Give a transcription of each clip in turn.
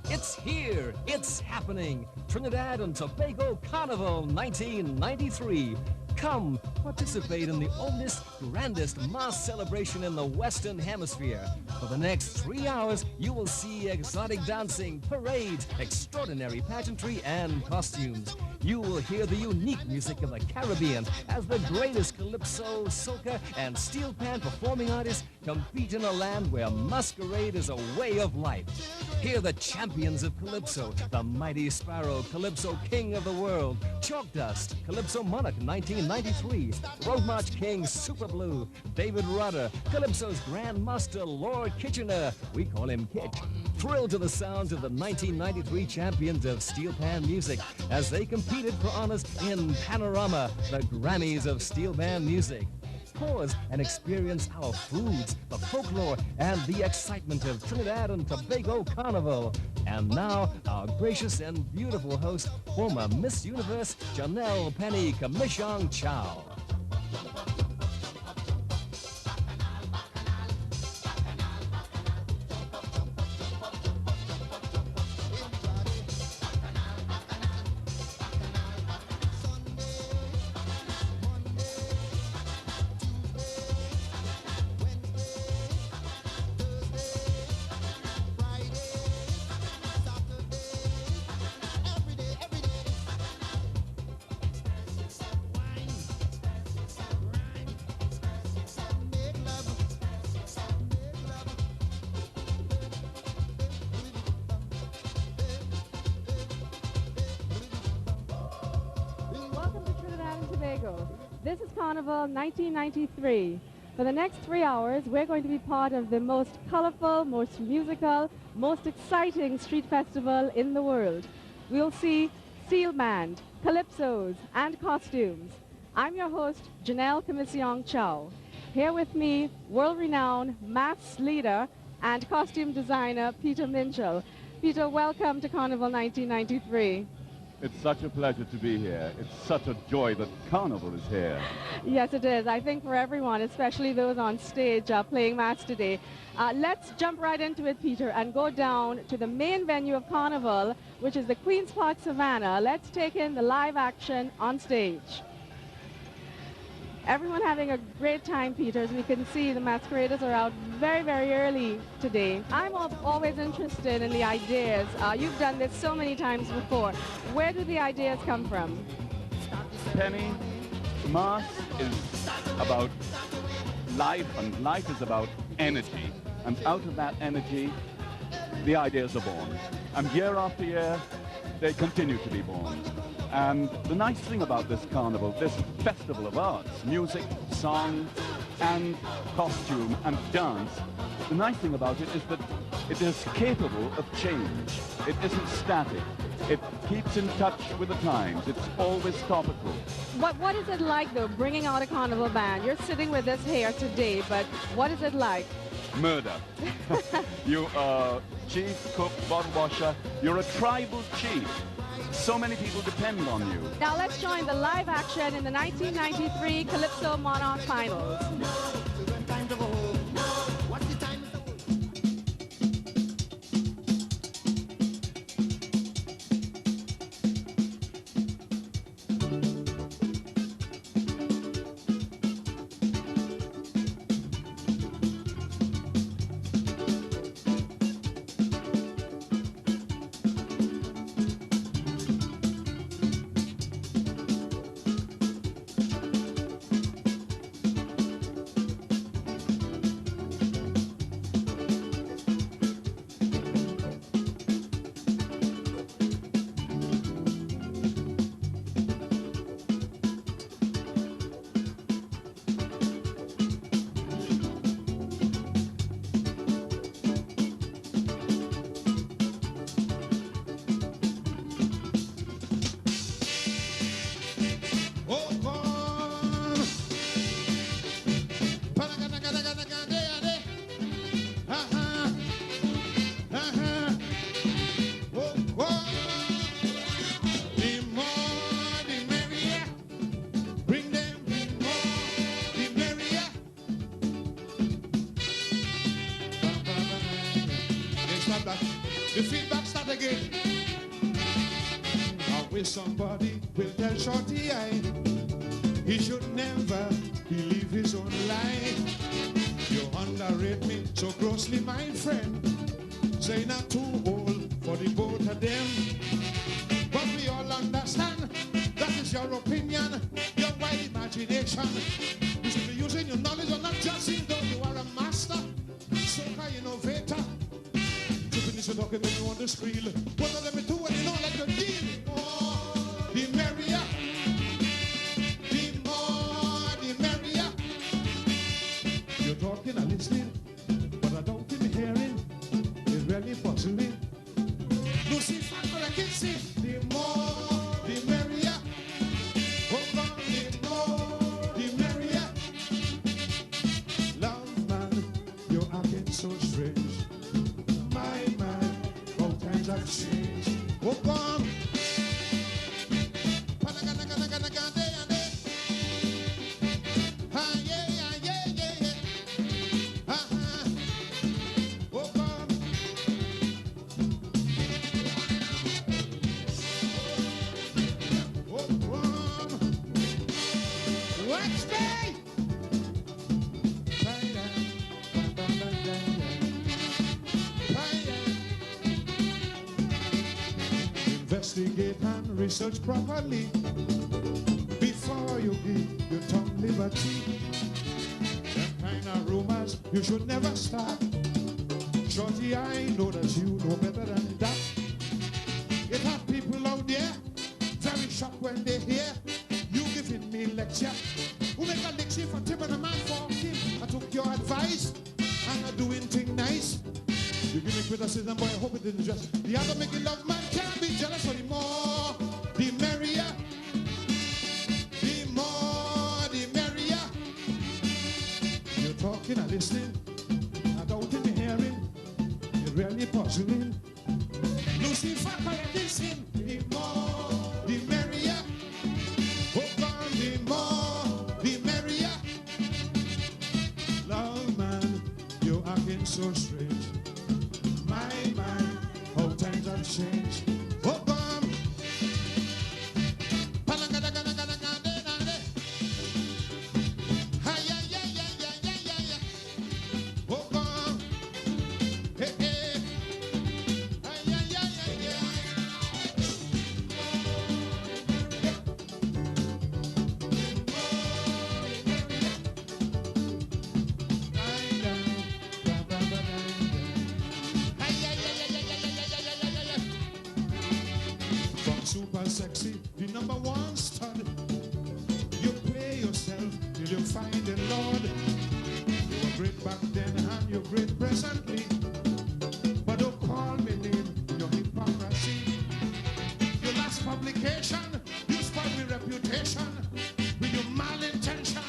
It's here. It's happening. Trinidad and Tobago Carnival 1993. Come, participate in the oldest, grandest mass celebration in the Western Hemisphere. For the next 3 hours, you will see exotic dancing, parades, extraordinary pageantry, and costumes. You will hear the unique music of the Caribbean as the greatest calypso, soca, and steel pan performing artists compete in a land where masquerade is a way of life. Hear the champions of calypso, the mighty Sparrow, Calypso King of the World, Chalk Dust, Calypso Monarch 1993, Road March King Super Blue, David Rudder, Calypso's Grand Master Lord Kitchener, we call him Kitch. Thrill to the sounds of the 1993 champions of steel pan music as they competed for honors in Panorama, the Grammys of steel band music. Pause and experience our foods, the folklore, and the excitement of Trinidad and Tobago Carnival. And now, our gracious and beautiful host, former Miss Universe, Janelle Penny Kamishong Chow. This is Carnival 1993. For the next 3 hours, we're going to be part of the most colorful, most musical, most exciting street festival in the world. We'll see steel band, calypsos, and costumes. I'm your host, Janelle Kamishong Chow. Here with me, world-renowned mass leader and costume designer, Peter Minchell. Peter, welcome to Carnival 1993. It's such a pleasure to be here. It's such a joy that Carnival is here. Yes, it is. I think for everyone, especially those on stage playing mass today. Let's jump right into it, Peter, and go down to the main venue of Carnival, which is the Queen's Park Savannah. Let's take in the live action on stage. Everyone having a great time, Peter. As we can see, the masqueraders are out very, very early today. I'm always interested in the ideas. You've done this so many times before. Where do the ideas come from? Penny, mass is about life, and life is about energy. And out of that energy, the ideas are born. And year after year, they continue to be born. And the nice thing about this carnival, this festival of arts, music, song, and costume, and dance, the nice thing about it is that it is capable of change. It isn't static. It keeps in touch with the times. It's always topical. What is it like, though, bringing out a carnival band? You're sitting with us here today, but what is it like? Murder. You are chief, cook, bottle washer. You're a tribal chief. So many people depend on you. Now let's join the live action in the 1993 Calypso Monarch Finals. The feedback start again. I wish somebody will tell Shorty he should never believe his own lie. You underrate me so grossly, my friend. Say not too old for the both of them. But we all understand that is your opinion, your wide imagination. You should be using your knowledge and not just seeing though you are a master, soca innovator. To finish your talking when you want to squeal. What are them do when you know like a deal? Oh, the merrier. The more, the merrier. You're talking and listening, but I don't keep hearing. It's really puzzling. Lucy, I'm gonna kiss it. The more, the merrier. Oh, God, the more, the merrier. Love, man, you're acting so strange. My man, all times have changed. Oh, God. Ah, yeah, yeah, yeah, yeah, yeah. Uh-huh. Oh, God. Oh, God. Watch me! Investigate and research properly before you give your tongue liberty. Them kind of rumors you should never start. Shorty, I know that you know better than that. It have people out there very shocked when they hear you giving me lecture. Who make a lecture for Tim and a man for him? I took your advice and I'm doing things nice. You give me criticism, boy, I hope it didn't just. The other making love man can't be jealous anymore. The merrier. The more, the merrier. You're talking and listening. I don't think you're hearing. It's really puzzling. Lucifer, listen. The more, the merrier. Oh, on the more, the merrier. Love, man, you're acting so strange. My mind, how times have changed. Oh, come. Oh, come. Hey, hey. Super sexy, the number one stud. You play yourself till you find the Lord. You were great back then and you're great presently. But don't call me name, your hypocrisy. Your last publication, you spoiled my reputation with your malintention.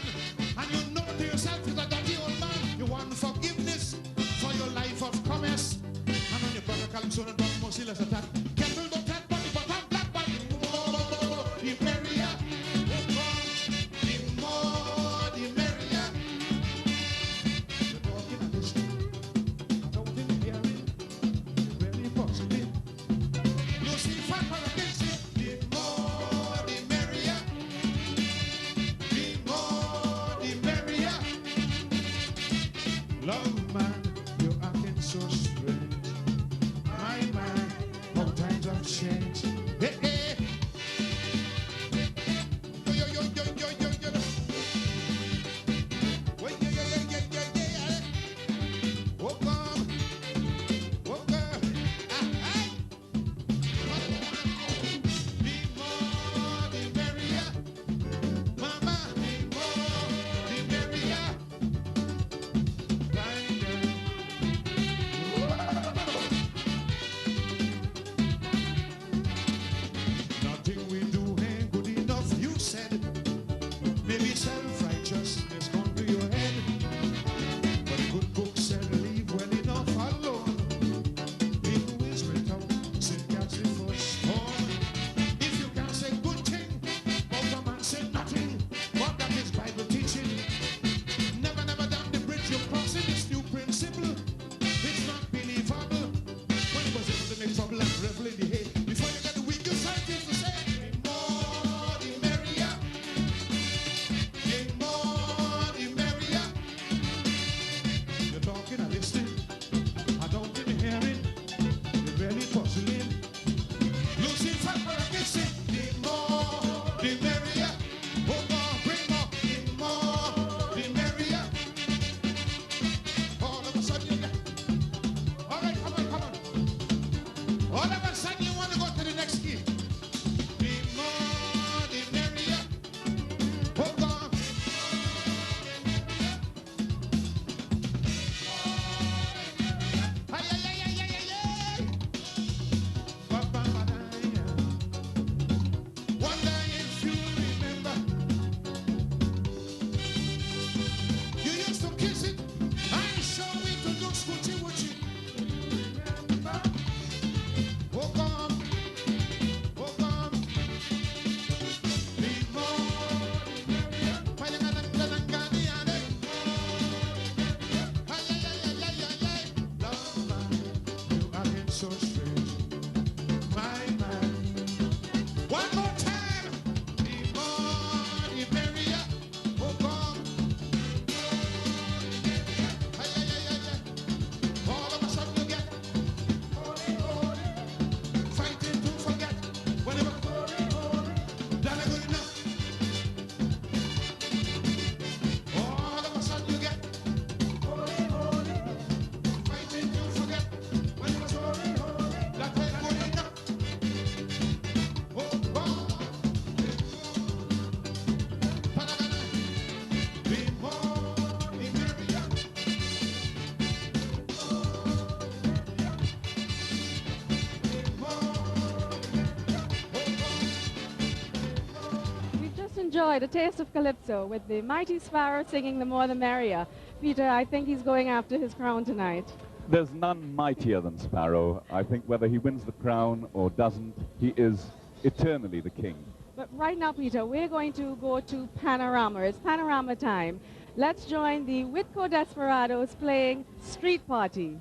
And you know to yourself you're a dirty old man. You want forgiveness for your life of commerce. And on your brother Calypso and Don Mosilas attack. Kettle don't take money, but I'm black. The merrier, the more, the merrier. You're talking and listening. I enjoyed a taste of Calypso with the Mighty Sparrow singing The More the Merrier. Peter, I think he's going after his crown tonight. There's none mightier than Sparrow. I think whether he wins the crown or doesn't, he is eternally the king. But right now, Peter, we're going to go to Panorama. It's Panorama time. Let's join the Whitco Desperados playing Street Party.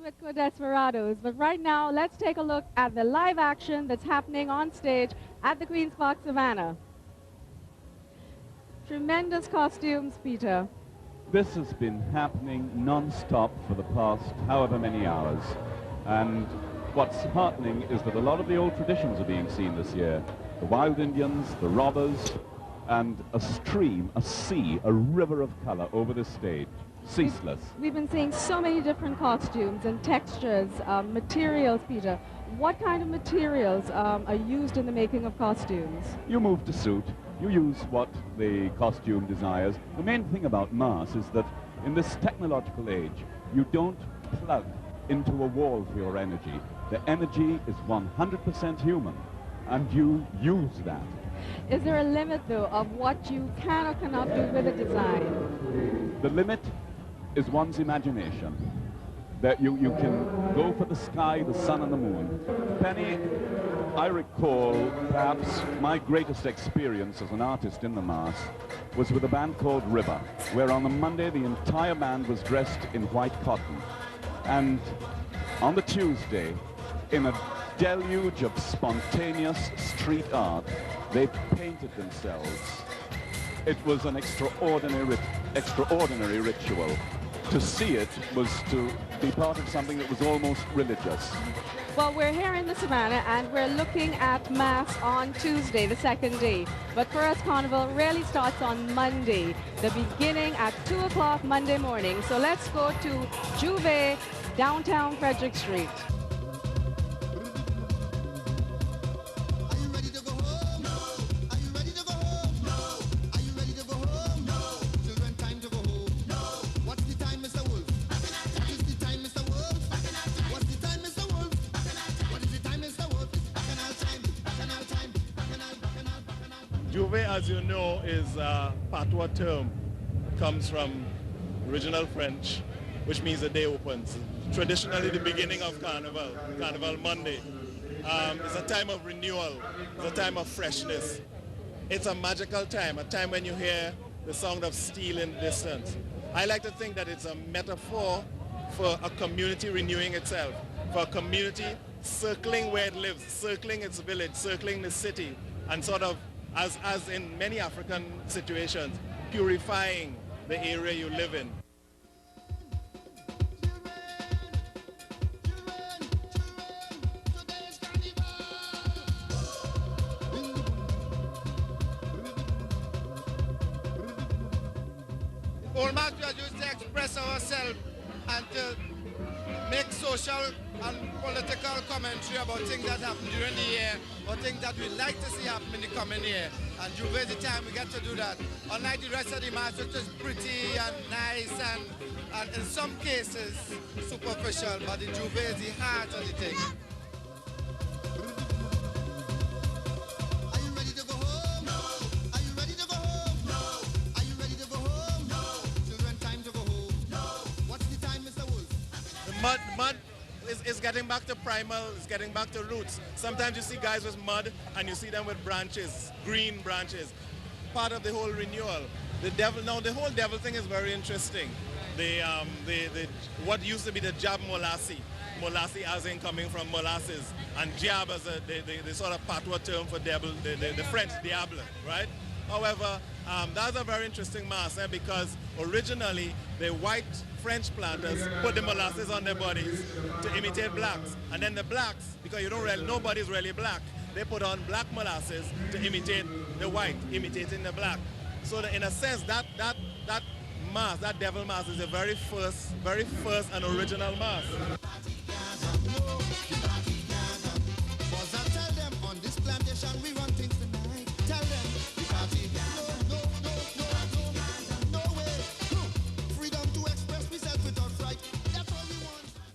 Whitco Desperados. But right now, let's take a look at the live action that's happening on stage at the Queen's Park Savannah. tremendous costumes, Peter. This has been happening non-stop for the past however many hours. And what's heartening is that a lot of the old traditions are being seen this year. The wild Indians, the robbers, and a stream, a sea, a river of color over the stage. Ceaseless. We've been seeing so many different costumes and textures, materials, Peter. What kind of materials are used in the making of costumes? You move to suit. You use what the costume desires. The main thing about masks is that in this technological age, you don't plug into a wall for your energy. The energy is 100% human, and you use that. Is there a limit, though, of what you can or cannot do with a design? The limit is one's imagination. That you can go for the sky, the sun, and the moon. Penny, I recall perhaps my greatest experience as an artist in the mask was with a band called River, where on the Monday the entire band was dressed in white cotton. And on the Tuesday, in a deluge of spontaneous street art, they painted themselves. It was an extraordinary ritual. To see it was to be part of something that was almost religious. Well, we're here in the Savannah and we're looking at Mass on Tuesday, the second day. But for us, Carnival really starts on Monday, the beginning at 2 o'clock Monday morning. So let's go to J'ouvert, downtown Frederick Street. J'ouvert, as you know, is a patois term. It comes from original French, which means the day opens. Traditionally, the beginning of Carnival, Carnival Monday. It's a time of renewal. It's a time of freshness. It's a magical time, a time when you hear the sound of steel in the distance. I like to think that it's a metaphor for a community renewing itself, for a community circling where it lives, circling its village, circling the city, and sort of, as in many African situations, purifying the area you live in. Old Mass we are used to express ourselves and to make social and political commentary about things that happen during the year or things that we'd like to see happen in the coming year. And J'ouvert is the time we get to do that. Unlike the rest of the Mass, which is pretty and nice and in some cases superficial, but the J'ouvert is the heart of the thing. Mud is getting back to primal, is getting back to roots. Sometimes you see guys with mud and you see them with branches, green branches. Part of the whole renewal. The whole devil thing is very interesting. What used to be the jab molasses as in coming from molasses, and jab as the sort of patois term for devil, the French diable, right? However, that's a very interesting mass because originally the white French planters put the molasses on their bodies to imitate blacks. And then the blacks, because nobody's really black, they put on black molasses to imitate the white, imitating the black. So that in a sense, that mass, that devil mass is the very first and original mass.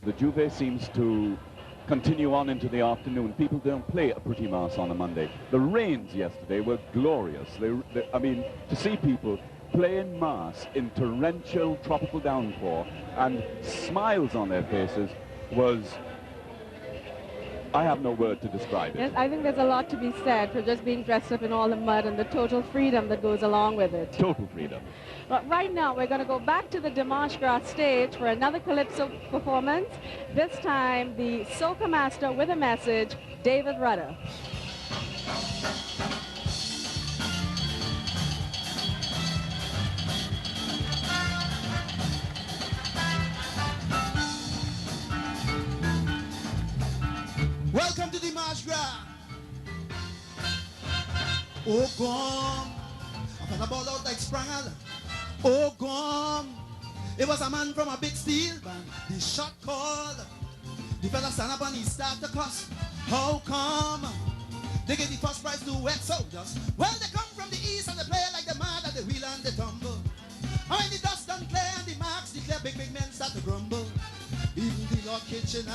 The J'ouvert seems to continue on into the afternoon. People don't play a pretty mass on a Monday. The rains yesterday were glorious. I mean, to see people playing mass in torrential tropical downpour and smiles on their faces was, I have no word to describe it. Yes, I think there's a lot to be said for just being dressed up in all the mud and the total freedom that goes along with it. Total freedom. But right now, we're going to go back to the Dimanche Gras stage for another Calypso performance. This time, the soca master with a message, David Rudder. Oh, gone. I felt a ball out like Sprangel. Oh, gone. It was a man from a big steel band. The shot called. The fella stand up and he start to cuss. How come? They get the first prize to wet soldiers. Well, they come from the east and they play like the mad and the wheel and the tumble. And when the dust done clear and the marks declare, big men start to grumble. Even the Lord Kitchener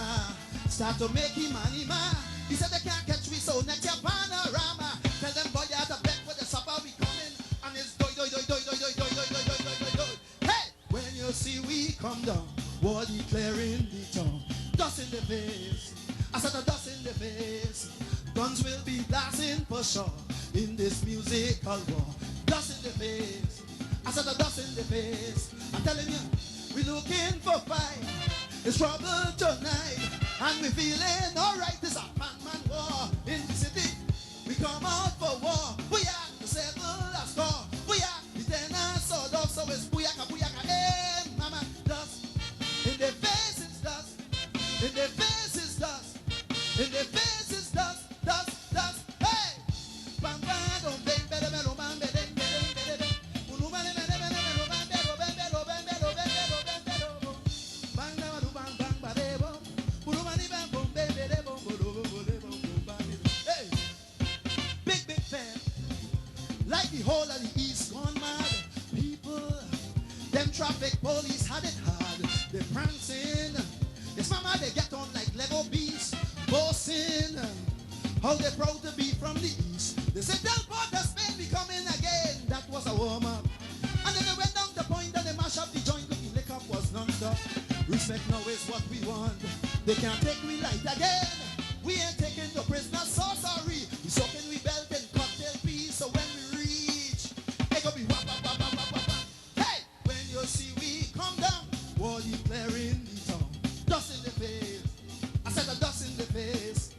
start to make him man. He said they can't catch me, so next year panorama. Tell them boy you have to bet for the supper we coming. And it's doi doi doi doi doi doi doi doi doi doi doi doi. Hey! When you see we come down, war declaring the town. Dust in the face. I said a dust in the face. Guns will be blasting for sure in this musical war. Dust in the face. I said a dust in the face. I'm telling you, we looking for fight. It's trouble tonight, and we feeling alright. It's a man war in the city. We come out for war. Booyah, to settle a score. Booyah, the tenor sawed off, so it's booyaka, booyaka. Hey, mama, dust in the face is dust. In the face is dust. In the face is dust, dust, dust. Hey, bam bam, don't bang, better, better, bam, better, better, better. Like the whole of the East gone mad. People, them traffic police had it hard. They prancing. Yes, mama, they get on like Lego beasts. Bossing. How they proud to be from the East. They said, tell Port of Spain be coming again. That was a warm-up. And then they went down the point and they mash up the joint. The lick up was non-stop. Respect now is what we want. They can't take we light again. We ain't taking the prisoners, so sorry. We soaking we belt and cocktail peas. So when we reach, it go be wap, wap, wap, wap, wap, wap. Hey, when you see we come down, war declaring the town. Dust in the face. I said a dust in the face.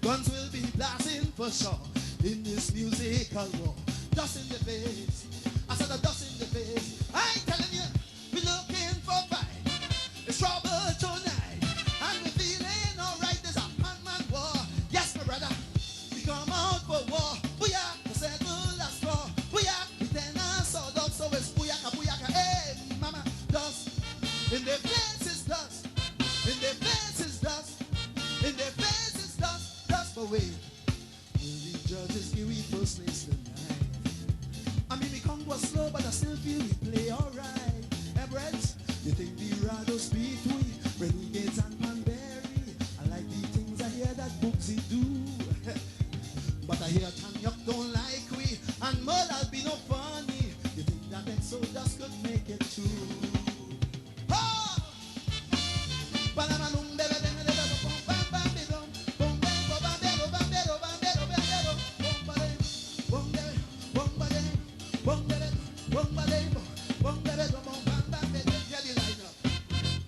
Guns will be blasting for sure in this musical war. Dust in the face. I said a dust in the face. I ain't telling you, we looking for fight. It's trouble tonight, and we feeling alright. There's a man war. Yes, my brother, we come out for war. Booyah, to settle a score. Booyah, we turn us all up, so it's booyaka, booyaka. Hey, mama, dust in the face is dust. In the face is dust. In the face is dust. Dust, but wait. Will the judges give we first place tonight? I mean, the Congo was slow, but I still feel we play alright. Hey, Breds, you think the Rado speak we? Renegades and Panberry. I like the things I hear that Booksy do. But I hear Tanyuk don't like we. And Murder'll be no funny. You think that Exodus could make it too? Oh!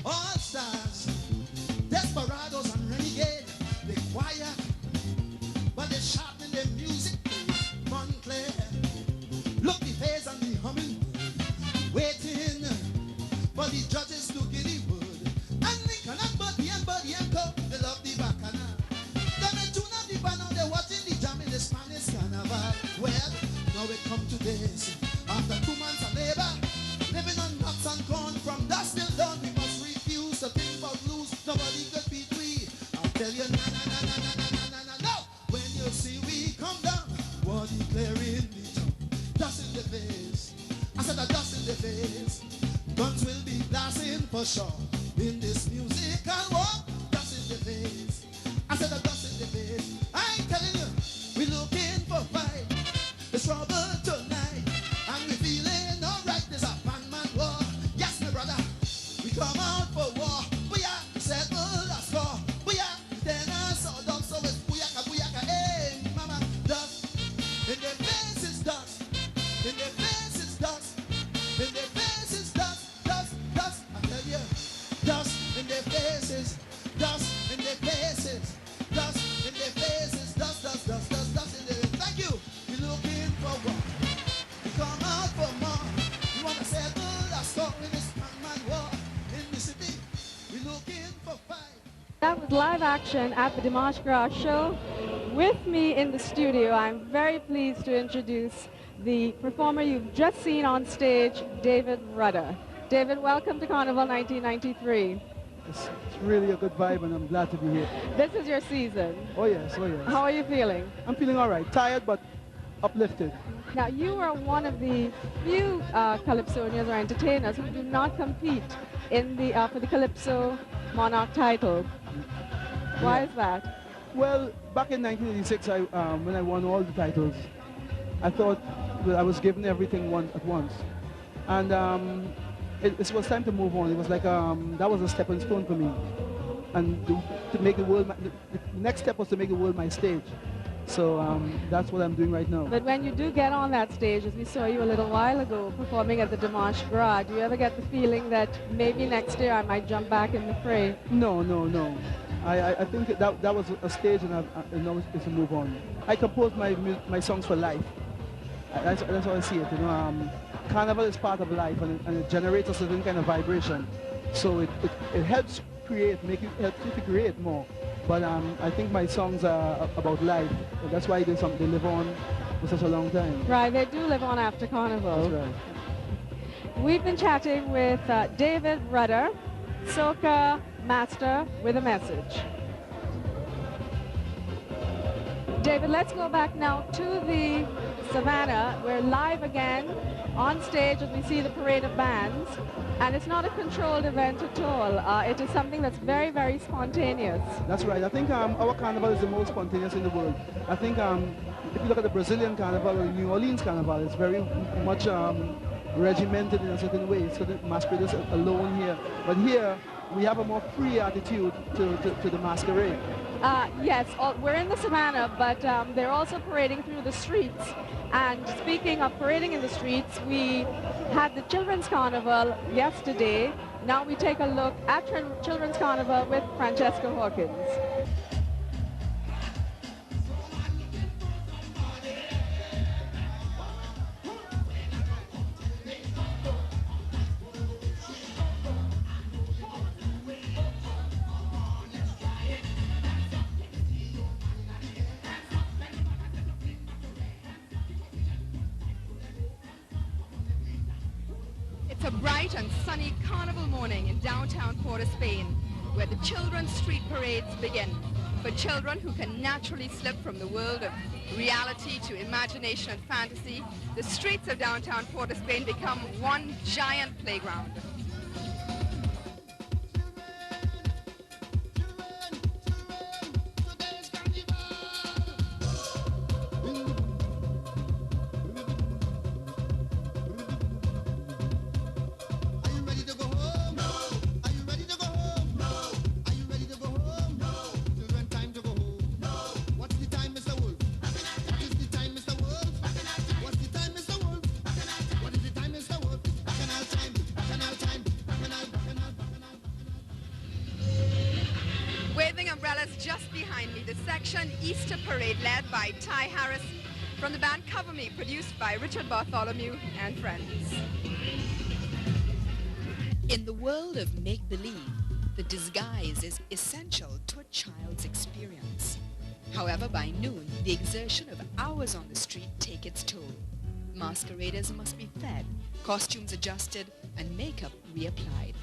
All stars, desperados and renegades, they quiet, but they sharpen their music. Montclair, look the face and the humming, waiting for the judges to give the word. And Lincoln and Buddy and Co, they love the bacana. Then they tune up the band, now they're watching the jam in the Spanish carnival. Well, now it come to this. After 2 months of labor, living on nuts and corn from dusk till dawn, we must refuse to think about lose. Nobody could beat we. I'll tell you, na na na na na na na na na. No, when you see we come down, war declaring the town. Dust in the face. I said a dust in the face. Guns will be blasting for sure in this musical war. Dust in the face. I said a dust in the face. I ain't telling you, we looking for fight. It's trouble tonight, and we feeling alright. There's a man war. Yes, my brother, we come out for war. Booyah, settle a score. Booyah, then us all dog, so it's booyaka, booyaka. Hey, mama, dust in the face is dust. In the face is dust. In the face is dust, dust, dust. I tell you, dust in the faces, dust in the faces, dust in the faces, dust, dust, dust, dust, dust in the. Thank you. We're looking for what? We come out for more. We wanna settle our score in this man war in the city. We're looking for fight. That was live action at the Dimash Gras show With me in the studio, I'm very pleased to introduce the performer you've just seen on stage, David Rudder. David, welcome to Carnival 1993. It's really a good vibe, and I'm glad to be here. This is your season. Oh yes, oh yes. How are you feeling? I'm feeling all right. Tired, but uplifted. Now, you are one of the few calypsonians or entertainers who do not compete in the for the Calypso Monarch title. Why is that? Well, back in 1986, when I won all the titles, I thought that I was given everything at once. And it was time to move on. It was like, that was a stepping stone for me. And to make the world, the next step was to make the world my stage. So that's what I'm doing right now. But when you do get on that stage, as we saw you a little while ago performing at the Dimanche Gras, do you ever get the feeling that maybe next year I might jump back in the fray? No, no, no. I think that was a stage, and now it's a move on. I compose my songs for life. That's how I see it. You know, Carnival is part of life, and it generates a certain kind of vibration. So it helps helps you to create more. But I think my songs are about life. That's why they live on for such a long time. Right, they do live on after Carnival. That's right. We've been chatting with David Rudder, soca master with a message. David, let's go back now to the Savannah. We're live again on stage as we see the parade of bands. And it's not a controlled event at all. It is something that's very, very spontaneous. That's right. I think our carnival is the most spontaneous in the world. I think if you look at the Brazilian carnival or the New Orleans carnival, it's very much regimented in a certain way. So the masqueraders are alone here. But here, we have a more free attitude to the masquerade. Yes, we're in the Savannah, but they're also parading through the streets. And speaking of parading in the streets, we had the Children's Carnival yesterday. Now we take a look at Children's Carnival with Francesca Hawkins. It's a bright and sunny carnival morning in downtown Port of Spain, where the children's street parades begin. For children who can naturally slip from the world of reality to imagination and fantasy, the streets of downtown Port of Spain become one giant playground. Waving umbrellas just behind me, the section Easter Parade led by Ty Harris from the band Cover Me, produced by Richard Bartholomew and friends. In the world of make-believe, the disguise is essential to a child's experience. However, by noon, the exertion of hours on the street take its toll. Masqueraders must be fed, costumes adjusted, and makeup reapplied.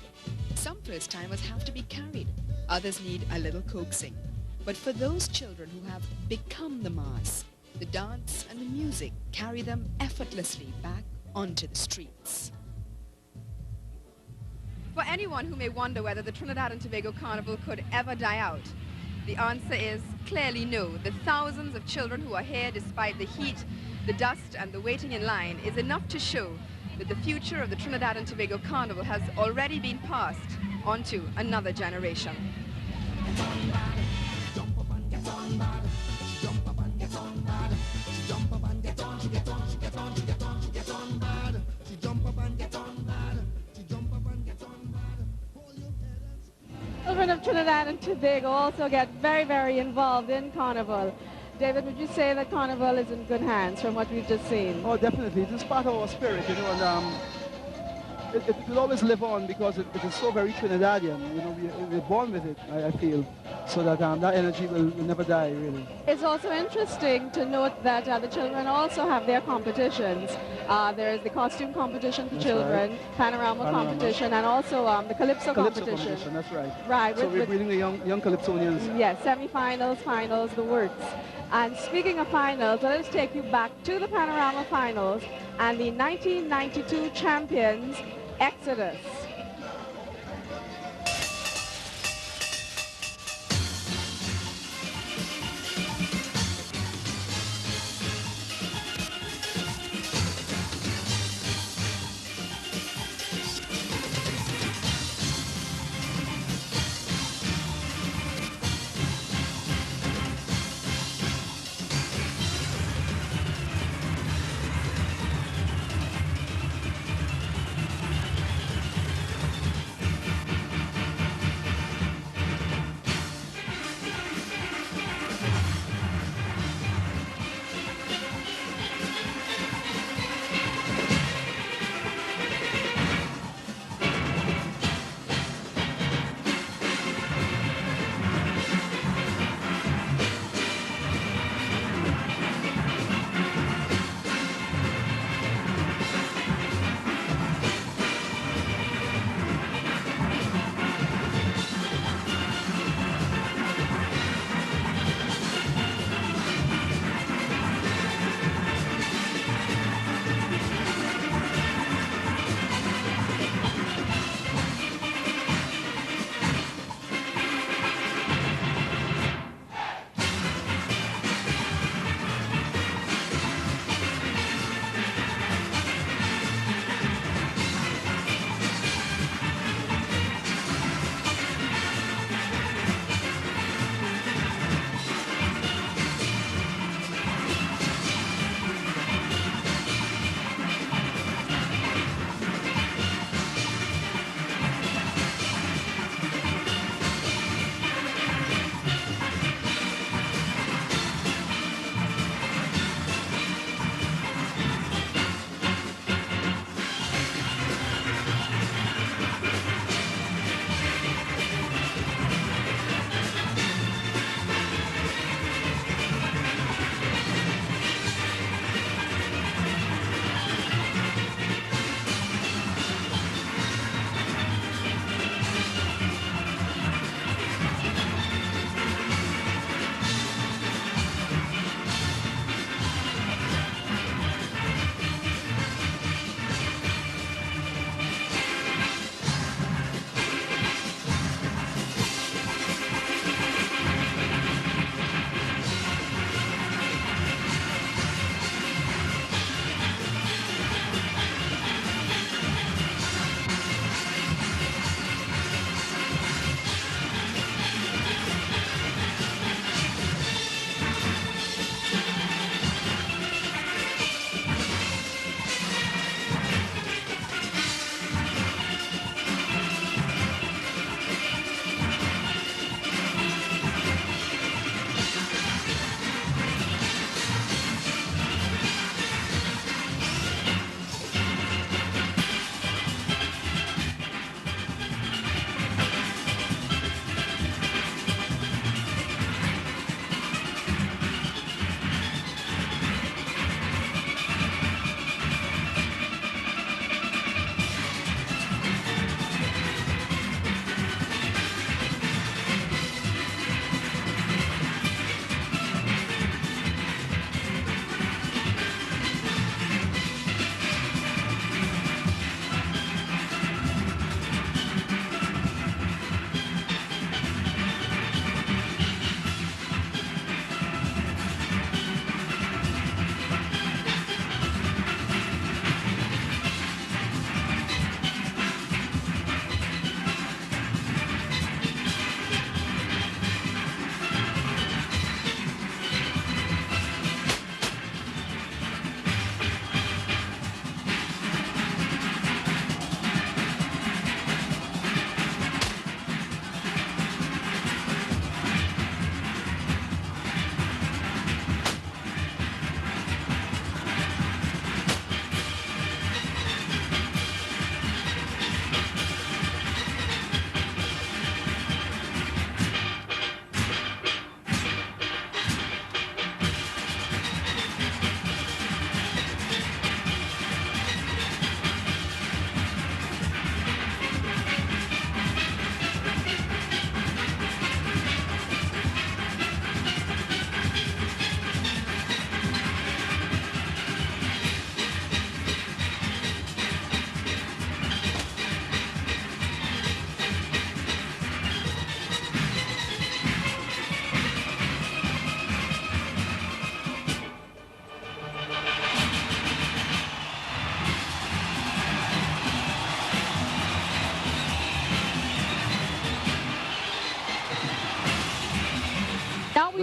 Some first-timers have to be carried. Others need a little coaxing. But for those children who have become the mass, the dance and the music carry them effortlessly back onto the streets. For anyone who may wonder whether the Trinidad and Tobago Carnival could ever die out, the answer is clearly no. The thousands of children who are here despite the heat, the dust and the waiting in line is enough to show that the future of the Trinidad and Tobago Carnival has already been passed onto another generation. Children of Trinidad and Tobago also get very, very involved in Carnival. David, would you say that Carnival is in good hands from what we've just seen? Oh, definitely. It's part of our spirit, you know, and it will always live on because it is so very Trinidadian. You know, we're born with it, I feel. So that that energy will never die, really. It's also interesting to note that the children also have their competitions. There is the costume competition for children, panorama competition, and also the Calypso competition. That's right. Right. So we're breeding the young Calypsonians. Yes, semi-finals, finals, the works. And speaking of finals, let us take you back to the panorama finals and the 1992 champions, Exodus.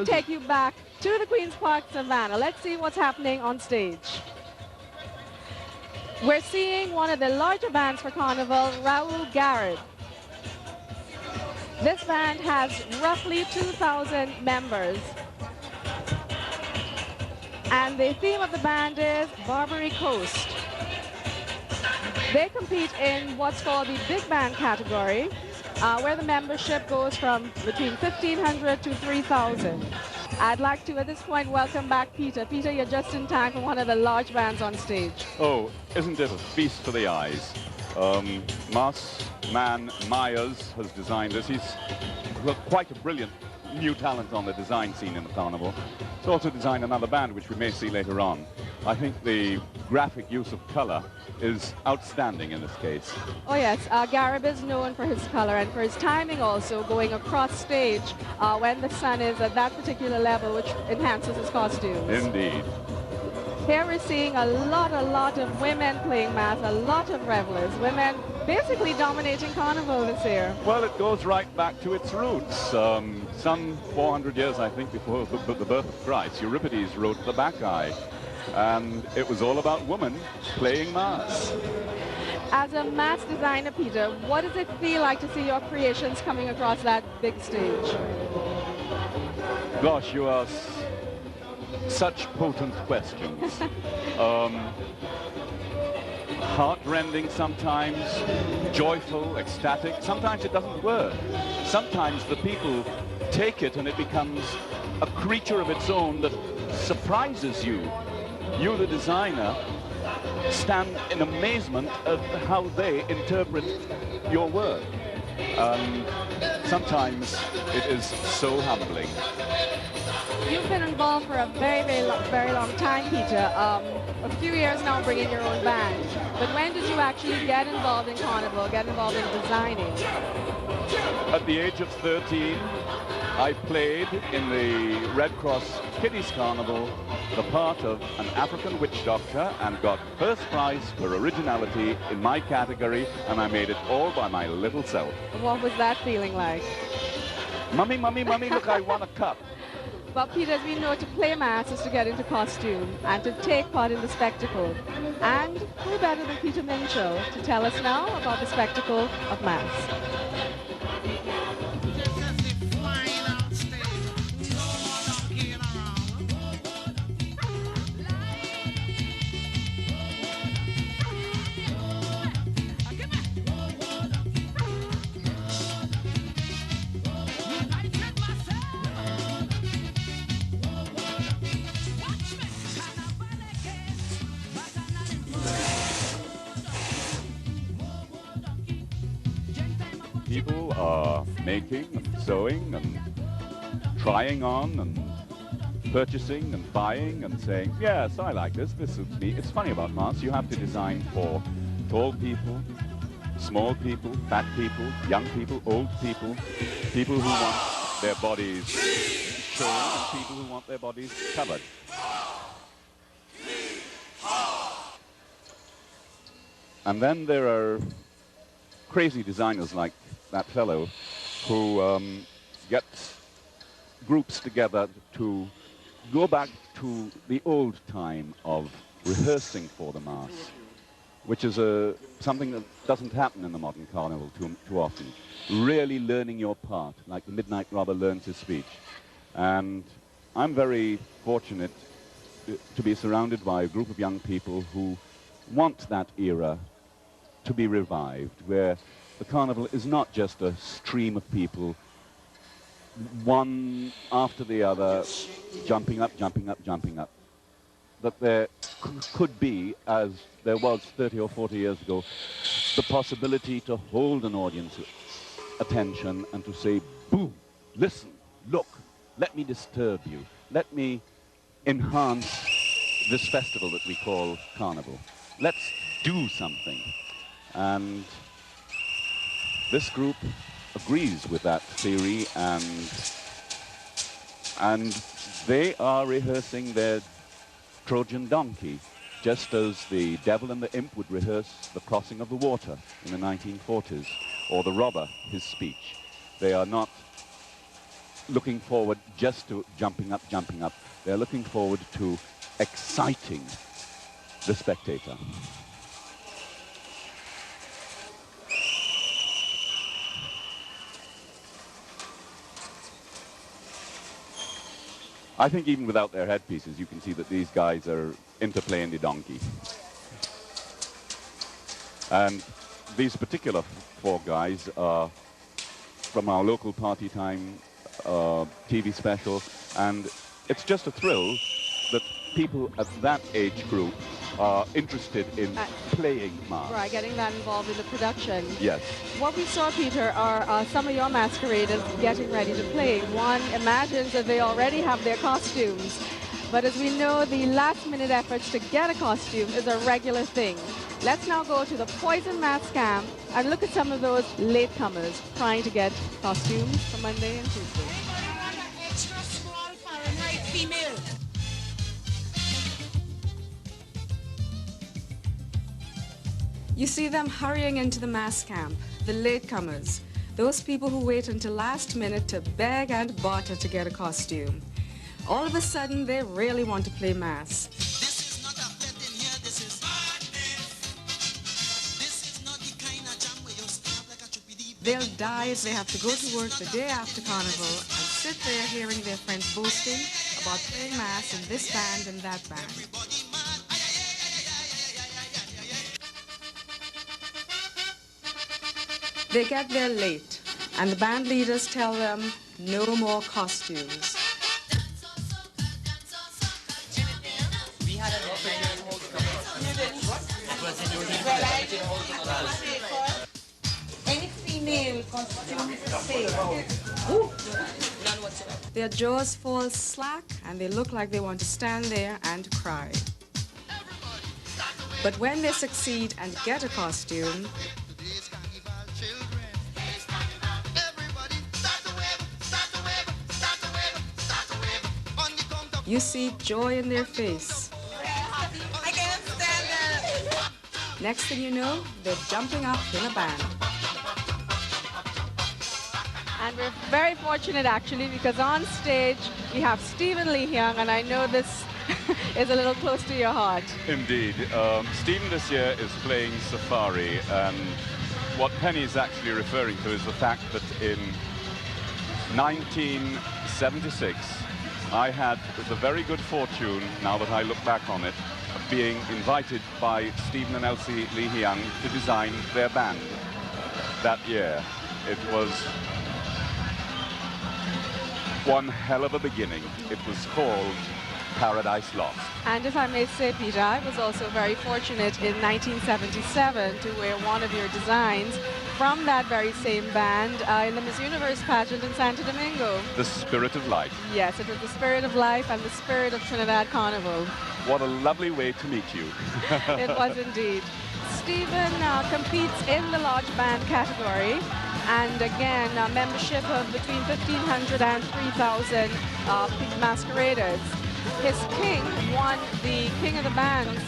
me take you back to the Queen's Park Savannah. Let's see what's happening on stage. We're seeing one of the larger bands for Carnival, Raul Garib. This band has roughly 2,000 members. And the theme of the band is Barbary Coast. They compete in what's called the big band category, where the membership goes from between 1,500 to 3,000. I'd like to, at this point, welcome back Peter. Peter, you're just in time for one of the large bands on stage. Oh, isn't it a feast for the eyes? Mas Myers has designed this. He's got quite a brilliant new talent on the design scene in the Carnival. He's also designed another band, which we may see later on. I think the graphic use of color is outstanding in this case. Oh yes, Garib is known for his color and for his timing also, going across stage when the sun is at that particular level, which enhances his costumes. Indeed. Here we're seeing a lot of women playing mass, a lot of revelers, women basically dominating Carnival this year. Well, it goes right back to its roots. Some 400 years, I think, before the birth of Christ, Euripides wrote the Bacchae, and it was all about women playing mass. As a mass designer, Peter, what does it feel like to see your creations coming across that big stage? Gosh, you ask such potent questions. Heart-rending sometimes, joyful, ecstatic. Sometimes it doesn't work. Sometimes the people take it and it becomes a creature of its own that surprises you. You, the designer, stand in amazement at how they interpret your work. Sometimes it is so humbling. You've been involved for a very long time, Peter. A few years now bringing your own band. But when did you actually get involved in Carnival, get involved in designing? At the age of 13, I played in the Red Cross Kiddies Carnival the part of an African witch doctor and got first prize for originality in my category, and I made it all by my little self. What was that feeling like? Mummy, mummy, mummy, look, I won a cup. Well, Peter, as we know, to play mass is to get into costume and to take part in the spectacle. And who better than Peter Minshall to tell us now about the spectacle of mass? People are making and sewing and trying on and purchasing and buying and saying, yes, I like this suits me. It's funny about mass, you have to design for tall people, small people, fat people, young people, old people, people who want their bodies shown and people who want their bodies covered. And then there are crazy designers like that fellow who get groups together to go back to the old time of rehearsing for the mass, which is something that doesn't happen in the modern carnival too often. Really learning your part, like the Midnight Robber learns his speech. And I'm very fortunate to be surrounded by a group of young people who want that era to be revived, where the carnival is not just a stream of people, one after the other, jumping up, jumping up, jumping up. That there could be, as there was 30 or 40 years ago, the possibility to hold an audience's attention and to say, boo, listen, look, let me disturb you, let me enhance this festival that we call Carnival. Let's do something. And this group agrees with that theory, and they are rehearsing their Trojan donkey, just as the Devil and the Imp would rehearse the crossing of the water in the 1940s, or the robber, his speech. They are not looking forward just to jumping up. They're looking forward to exciting the spectator. I think even without their headpieces, you can see that these guys are interplaying the donkey. And these particular four guys are from our local Party Time TV special, and it's just a thrill that people at that age group are interested in playing masks. Right, getting that involved in the production. Yes. What we saw, Peter, are some of your masqueraders getting ready to play. One imagines that they already have their costumes, but as we know, the last-minute efforts to get a costume is a regular thing. Let's now go to the Poison Mask Camp and look at some of those latecomers trying to get costumes for Monday and Tuesday. Extra small Fahrenheit female. You see them hurrying into the mass camp, the latecomers, those people who wait until last minute to beg and barter to get a costume. All of a sudden, they really want to play mass. They'll die if they have to go to work the day after Carnival and sit there hearing their friends boasting about playing mass in this band and that band. They get there late, and the band leaders tell them no more costumes. Any female costume for sale? Their jaws fall slack, and they look like they want to stand there and cry. But when they succeed and get a costume, you see joy in their face. I can't stand it. Next thing you know, they're jumping up in a band. And we're very fortunate, actually, because on stage we have Stephen Lee Hyung, and I know this is a little close to your heart. Indeed. Stephen this year is playing Safari, and what Penny is actually referring to is the fact that in 1976, I had the very good fortune, now that I look back on it, of being invited by Stephen and Elsie Lee Hyung to design their band that year. It was one hell of a beginning. It was called Paradise Lost. And if I may say, Peter, I was also very fortunate in 1977 to wear one of your designs from that very same band in the Miss Universe pageant in Santo Domingo. The Spirit of Life. Yes, it was the Spirit of Life and the Spirit of Trinidad Carnival. What a lovely way to meet you. It was indeed. Stephen competes in the large band category, and again, membership of between 1,500 and 3,000 masqueraders. His king won the King of the Bands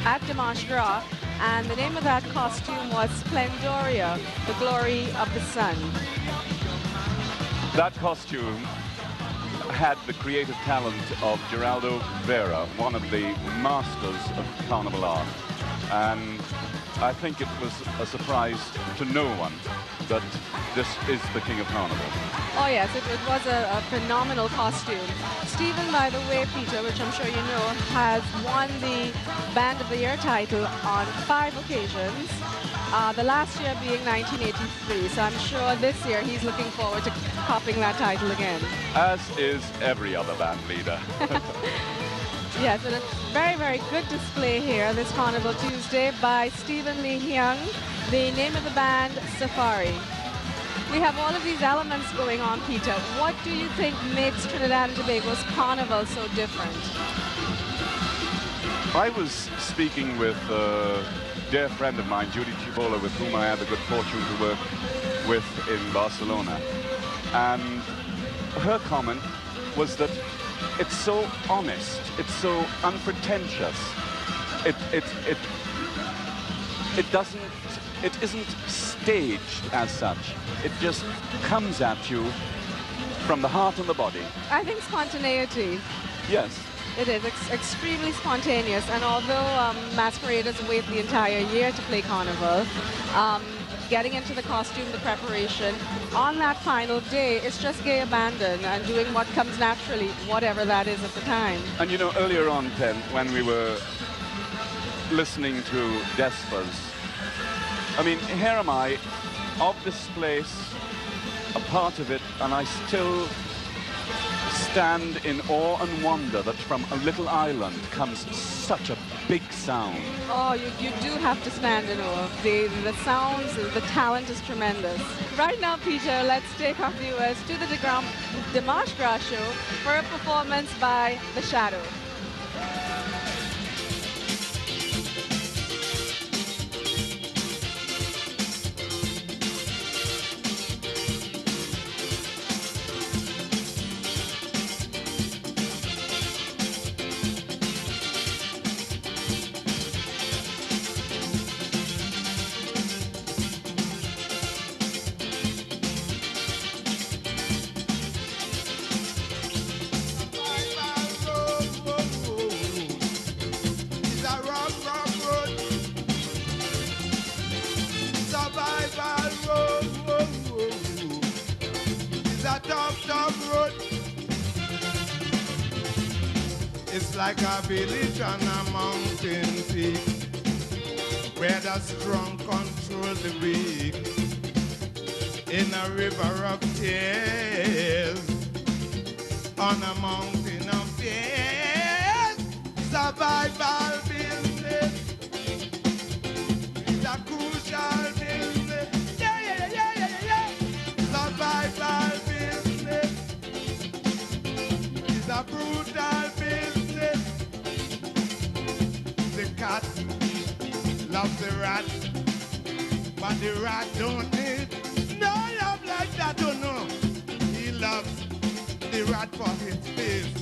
at Dimanche Gras, and the name of that costume was Splendoria, the glory of the sun. That costume had the creative talent of Geraldo Vera, one of the masters of carnival art. And I think it was a surprise to no one that this is the King of Carnival. Oh yes, it was a phenomenal costume. Stephen, by the way, Peter, which I'm sure you know, has won the Band of the Year title on 5 occasions, the last year being 1983. So I'm sure this year he's looking forward to copping that title again. As is every other band leader. Yes, and a very, very good display here this Carnival Tuesday by Stephen Lee Hyung. The name of the band, Safari. We have all of these elements going on, Peter. What do you think makes Trinidad and Tobago's Carnival so different? I was speaking with a dear friend of mine, Judy Chibola, with whom I had the good fortune to work with in Barcelona. And her comment was that it's so honest, it's so unpretentious. It isn't staged as such. It just comes at you from the heart and the body. I think spontaneity. Yes. It is extremely spontaneous, and although masqueraders wait the entire year to play carnival, getting into the costume, the preparation, on that final day, it's just gay abandon and doing what comes naturally, whatever that is at the time. And you know, earlier on, Pen, when we were listening to Despas, I mean, here am I, of this place, a part of it, and I still stand in awe and wonder that from a little island comes such a big sound. Oh, you do have to stand in awe. The sounds, the talent is tremendous. Right now, Peter, let's take our viewers to the de Marche Gras show for a performance by The Shadow. It's like a village on a mountain peak, where the strong control the weak, in a river of tears, on a mountain of fears. Survival business is a crucial business. Yeah, yeah, yeah, yeah, yeah. Survival business is a brutal business. The cat loves the rat, but the rat don't need no love like that, oh no. He loves the rat for his face.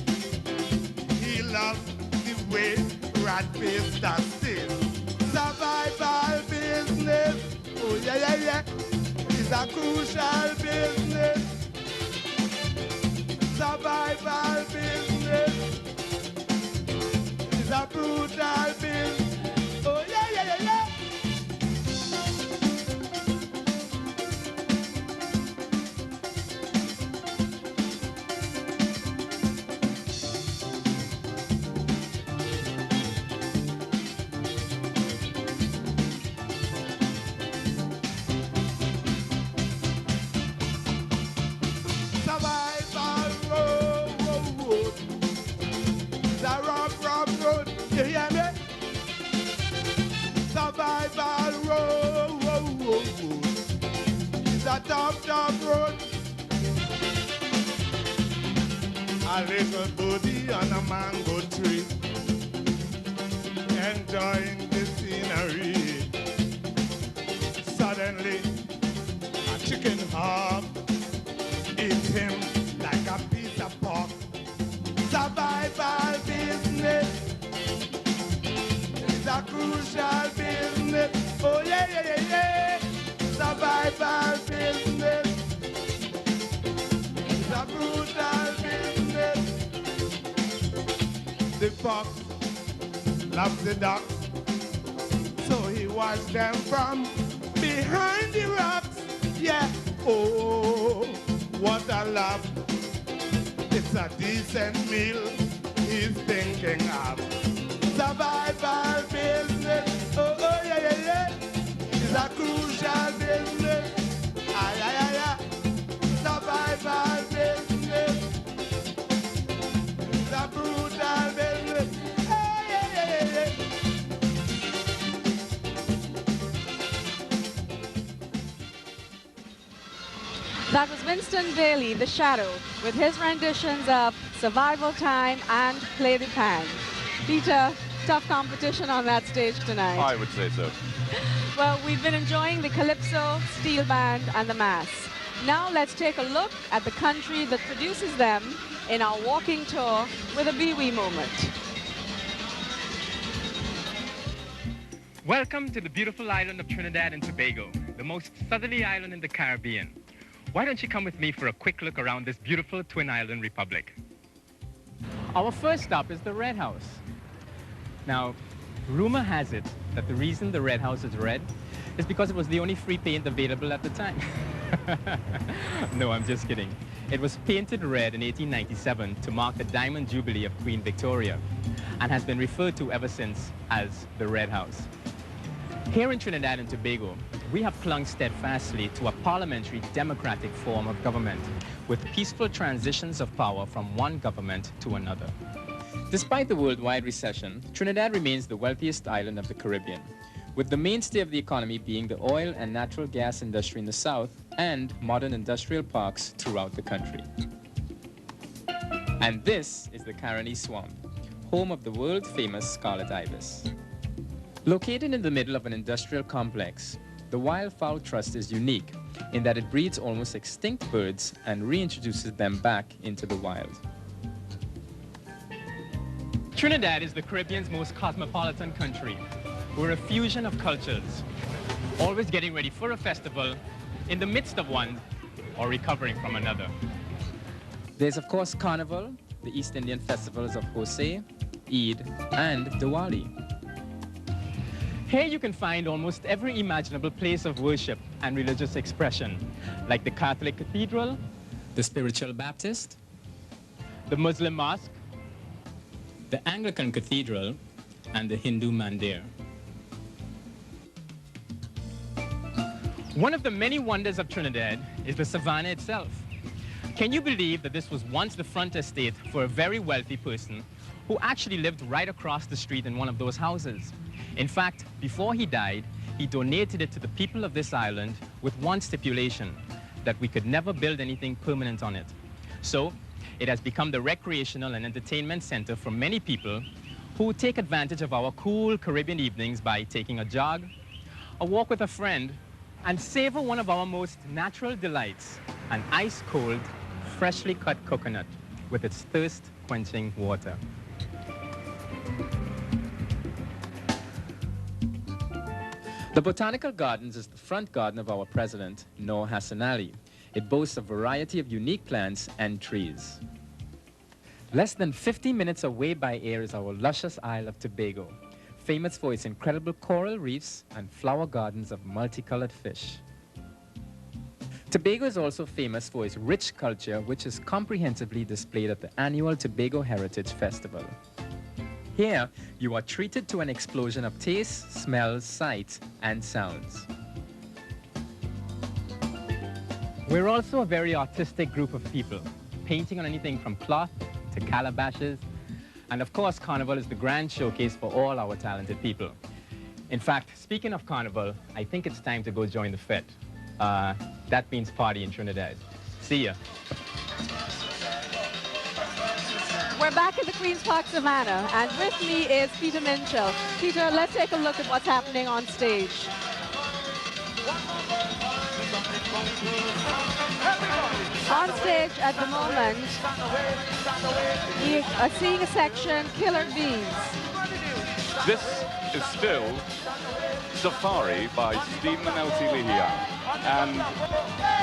He loves the way rat face does still. Survival business, oh yeah, yeah, yeah, is a crucial business. Survival business is a brutal business. Oh yeah, yeah, yeah, yeah. Survival road, the rough road, you hear me? Survival road, the tough road. A little booty on a mango tree, enjoying the scenery. Suddenly, a chicken hawk eats him like a piece of pork. Survival business is a crucial business. Oh yeah, yeah, yeah, yeah. Survival business is a brutal business. The fox loves the duck, so he watched them from behind the rocks. Yeah, oh, what a love. It's a decent meal he's thinking of. Survival business, oh, oh yeah, yeah, yeah. It's a crucial business. Ay, ay, ay, ay. Survival business. It's a brutal business. Ay, ay, ay, ay, ay. That was Winston Bailey, The Shadow, with his renditions of Survival Time and Play the Pan. Peter, tough competition on that stage tonight. I would say so. Well, we've been enjoying the Calypso, Steel Band, and the Mass. Now let's take a look at the country that produces them in our walking tour with a Bee-wee moment. Welcome to the beautiful island of Trinidad and Tobago, the most southerly island in the Caribbean. why don't you come with me for a quick look around this beautiful Twin Island Republic? Our first stop is the Red House. Now, rumor has it that the reason the Red House is red is because it was the only free paint available at the time. No, I'm just kidding. It was painted red in 1897 to mark the Diamond Jubilee of Queen Victoria and has been referred to ever since as the Red House. Here in Trinidad and Tobago, we have clung steadfastly to a parliamentary democratic form of government with peaceful transitions of power from one government to another. Despite the worldwide recession, Trinidad remains the wealthiest island of the Caribbean, with the mainstay of the economy being the oil and natural gas industry in the south and modern industrial parks throughout the country. And this is the Caroni Swamp, home of the world-famous scarlet ibis. Located in the middle of an industrial complex, the Wildfowl Trust is unique in that it breeds almost extinct birds and reintroduces them back into the wild. Trinidad is the Caribbean's most cosmopolitan country. We're a fusion of cultures, always getting ready for a festival, in the midst of one, or recovering from another. There's of course Carnival, the East Indian festivals of Jose, Eid, and Diwali. Here you can find almost every imaginable place of worship and religious expression, like the Catholic Cathedral, the Spiritual Baptist, the Muslim Mosque, the Anglican Cathedral, and the Hindu Mandir. One of the many wonders of Trinidad is the savannah itself. Can you believe that this was once the front estate for a very wealthy person who actually lived right across the street in one of those houses? In fact, before he died, he donated it to the people of this island with one stipulation, that we could never build anything permanent on it. So, it has become the recreational and entertainment center for many people who take advantage of our cool Caribbean evenings by taking a jog, a walk with a friend, and savor one of our most natural delights, an ice-cold, freshly cut coconut with its thirst-quenching water. The Botanical Gardens is the front garden of our president, Noor Hassan Ali. It boasts a variety of unique plants and trees. Less than 50 minutes away by air is our luscious Isle of Tobago, famous for its incredible coral reefs and flower gardens of multicolored fish. Tobago is also famous for its rich culture, which is comprehensively displayed at the annual Tobago Heritage Festival. Here, you are treated to an explosion of tastes, smells, sights, and sounds. We're also a very artistic group of people, painting on anything from cloth to calabashes, and of course, Carnival is the grand showcase for all our talented people. In fact, speaking of Carnival, I think it's time to go join the fete. That means party in Trinidad. See ya. We're back at the Queen's Park Savannah, and with me is Peter Minchell. Peter, let's take a look at what's happening on stage. On stage at the moment, we are seeing a section, Killer Bees. This is still Safari by Stephen and Elsie Lehia. And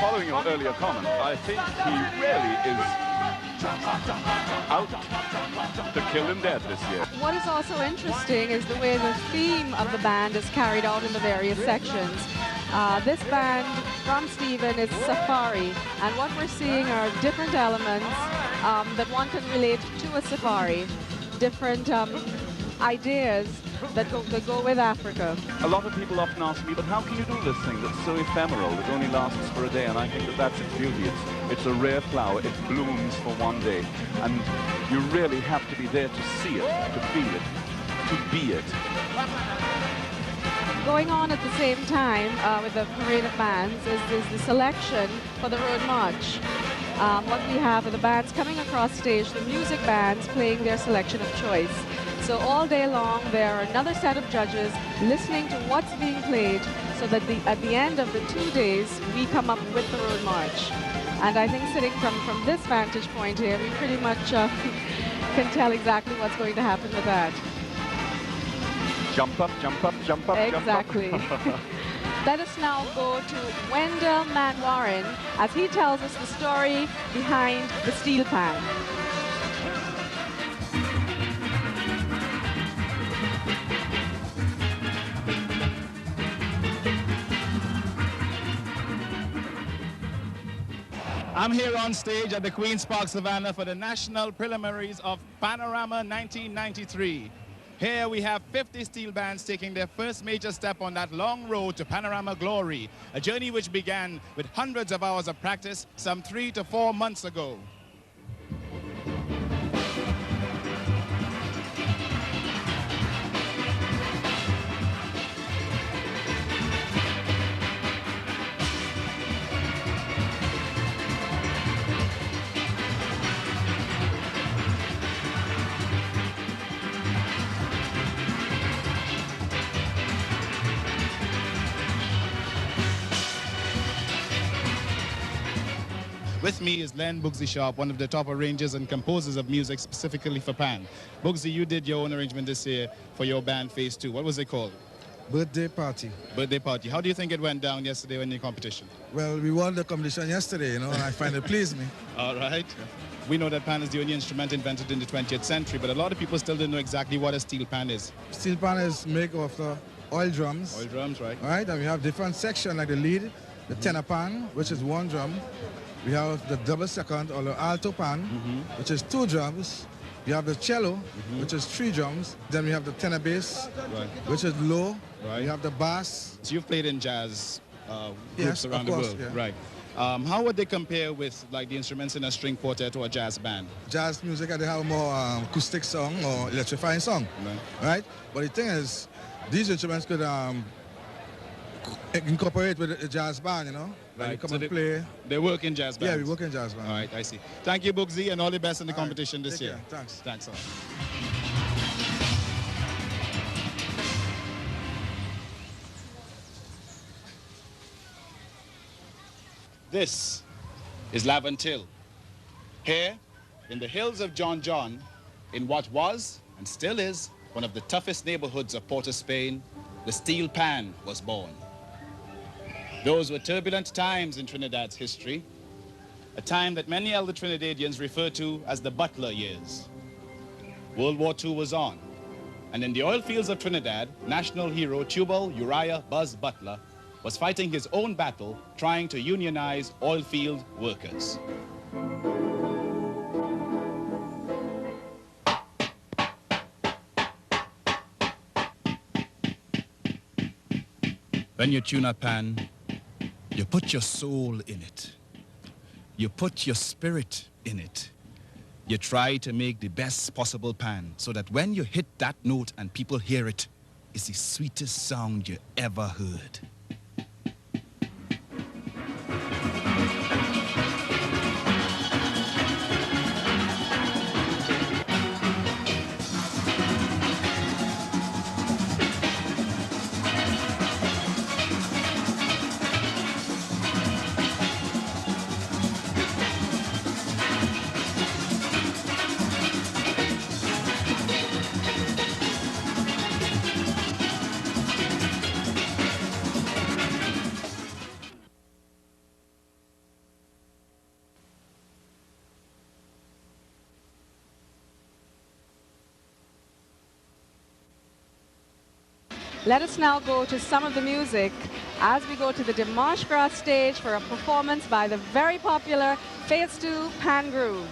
following your earlier comment, I think he really is out to kill him dead this year. What is also interesting is the way the theme of the band is carried out in the various sections. This band from Stephen is Safari, and what we're seeing are different elements that one can relate to a safari, different ideas that go with Africa. A lot of people often ask me, but how can you do this thing that's so ephemeral, that only lasts for a day? And I think that that's its beauty. It's a rare flower. It blooms for one day. And you really have to be there to see it, to feel it, to be it. Going on at the same time with the parade of bands is the selection for the Road March. What we have are the bands coming across stage, the music bands playing their selection of choice. So all day long, there are another set of judges listening to what's being played so that at the end of the 2 days, we come up with the Road March. And I think sitting from this vantage point here, we pretty much can tell exactly what's going to happen with that. Jump up, jump up, jump up, exactly. jump up. Let us now go to Wendell Manwaring as he tells us the story behind the steel pan. I'm here on stage at the Queen's Park Savannah for the national preliminaries of Panorama 1993. Here we have 50 steel bands taking their first major step on that long road to Panorama glory, a journey which began with hundreds of hours of practice some 3 to 4 months ago. With me is Len Bugsy Sharp, one of the top arrangers and composers of music specifically for Pan. Bugsy, you did your own arrangement this year for your band Phase 2. What was it called? Birthday Party. Birthday Party. How do you think it went down yesterday in your competition? Well, we won the competition yesterday, you know, and I find it pleased me. All right. We know that pan is the only instrument invented in the 20th century, but a lot of people still don't know exactly what a steel pan is. Steel pan is made of the oil drums. Oil drums, right. All right, and we have different sections like the lead, the tenor pan, which is 1 drum. We have the double second or the alto pan, which is 2 drums. We have the cello, which is 3 drums. Then we have the tenor bass, which is low. Right. We have the bass. So you've played in jazz groups Yes, around of course, the world, yeah. right? How would they compare with like the instruments in a string quartet or a jazz band? Jazz music, they have more acoustic song or electrifying song, right? But the thing is, these instruments could incorporate with the jazz band, you know? Like you come So and they, play. They work in jazz bands? Yeah, we work in jazz band. All right, I see. Thank you, Bugsy, and all the best in the All right, competition this take year. care. Thanks. Thanks a lot. This is Laventil. Here, in the hills of John John, in what was and still is one of the toughest neighborhoods of Port of Spain, the steel pan was born. Those were turbulent times in Trinidad's history, a time that many elder Trinidadians refer to as the Butler years. World War II was on, and in the oil fields of Trinidad, national hero Tubal Uriah Buzz Butler was fighting his own battle trying to unionize oil field workers. When you tune a pan, you put your soul in it. You put your spirit in it. You try to make the best possible pan so that when you hit that note and people hear it, it's the sweetest sound you ever heard. Let us now go to some of the music as we go to the Dimanche Gras stage for a performance by the very popular Phase 2 Pan Groove.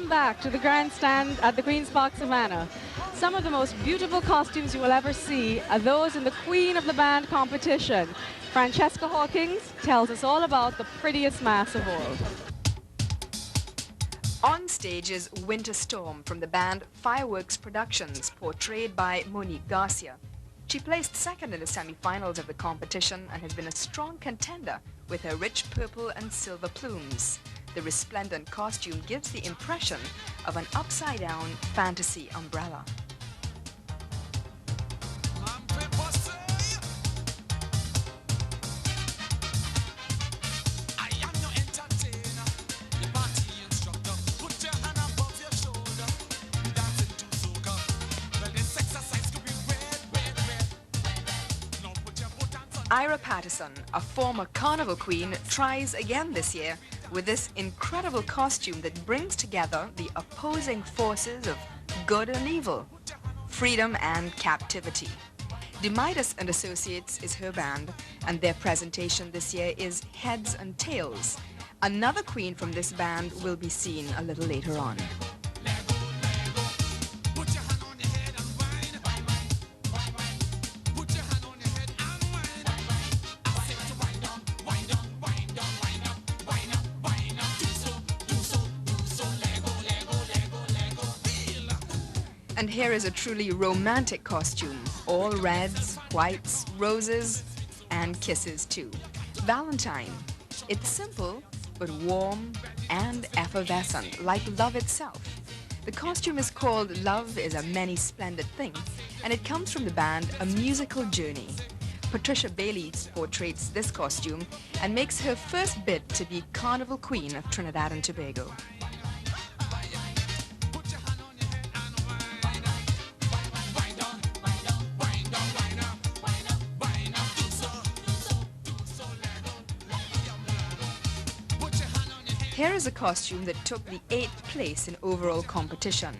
Welcome back to the grandstand at the Queen's Park Savannah. Some of the most beautiful costumes you will ever see are those in the Queen of the Band competition. Francesca Hawkins tells us all about the prettiest mask of all. On stage is Winter Storm from the band Fireworks Productions, portrayed by Monique Garcia. She placed second in the semi-finals of the competition and has been a strong contender with her rich purple and silver plumes. The resplendent costume gives the impression of an upside-down fantasy umbrella. Ira Patterson, a former carnival queen, tries again this year with this incredible costume that brings together the opposing forces of good and evil, freedom and captivity. Demidas and Associates is her band, and their presentation this year is Heads and Tails. Another queen from this band will be seen a little later on. And here is a truly romantic costume, all reds, whites, roses, and kisses too. Valentine. It's simple, but warm and effervescent, like love itself. The costume is called Love is a Many Splendid Thing, and it comes from the band A Musical Journey. Patricia Bailey portrays this costume and makes her first bid to be Carnival Queen of Trinidad and Tobago. Here is a costume that took the 8th place in overall competition,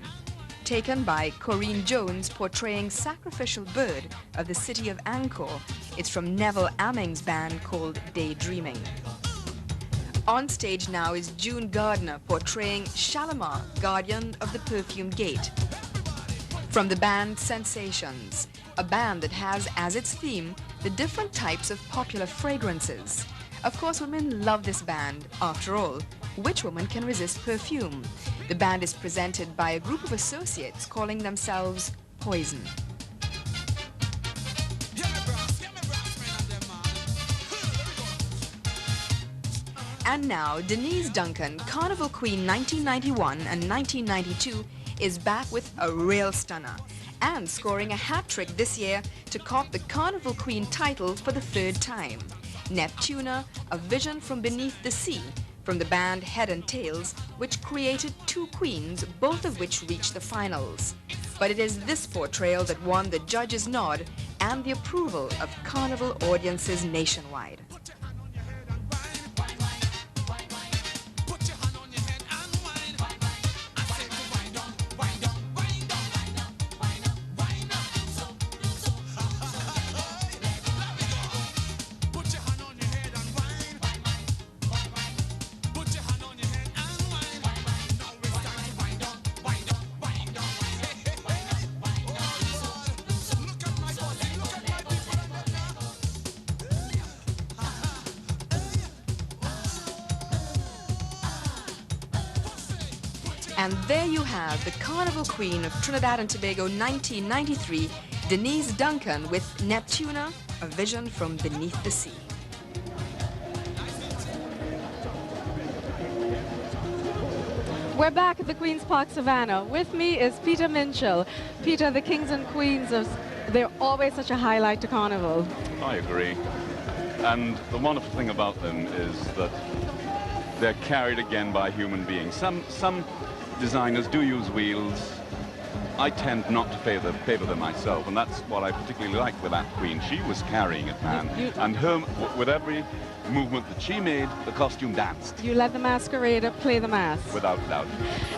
taken by Corinne Jones portraying Sacrificial Bird of the city of Angkor. It's from Neville Amming's band called Daydreaming. On stage now is June Gardner portraying Shalimar, Guardian of the Perfume Gate. From the band Sensations, a band that has as its theme the different types of popular fragrances. Of course, women love this band. After all, which woman can resist perfume? The band is presented by a group of associates calling themselves Poison. And now, Denise Duncan, Carnival Queen 1991 and 1992, is back with a real stunner and scoring a hat trick this year to cop the Carnival Queen title for the 3rd time. Neptuna, A Vision from Beneath the Sea, from the band Head and Tails, which created 2 queens, both of which reached the finals. But it is this portrayal that won the judges' nod and the approval of carnival audiences nationwide. And there you have the Carnival Queen of Trinidad and Tobago 1993, Denise Duncan with Neptuna, A Vision from Beneath the Sea. We're back at the Queen's Park Savannah. With me is Peter Minchell. Peter, the kings and queens, they're always such a highlight to Carnival. I agree. And the wonderful thing about them is that they're carried again by human beings. Some designers do use wheels. I tend not to favor them myself, and that's what I particularly like with that queen. She was carrying it, man. And her, with every movement that she made, the costume danced. You let the masquerader play the mask. Without doubt.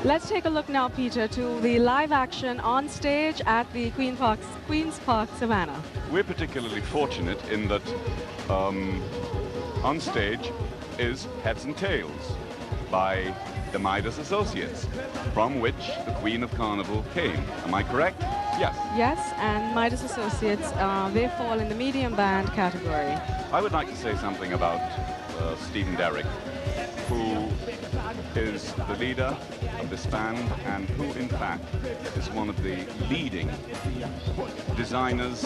Let's take a look now, Peter, to the live action on stage at the Queen's Park Savannah. We're particularly fortunate in that on stage is Heads and Tails by the Midas Associates, from which the Queen of Carnival came. Am I correct? Yes. Yes, and Midas Associates, they fall in the medium band category. I would like to say something about Stephen Derrick, who is the leader of this band and who, in fact, is one of the leading designers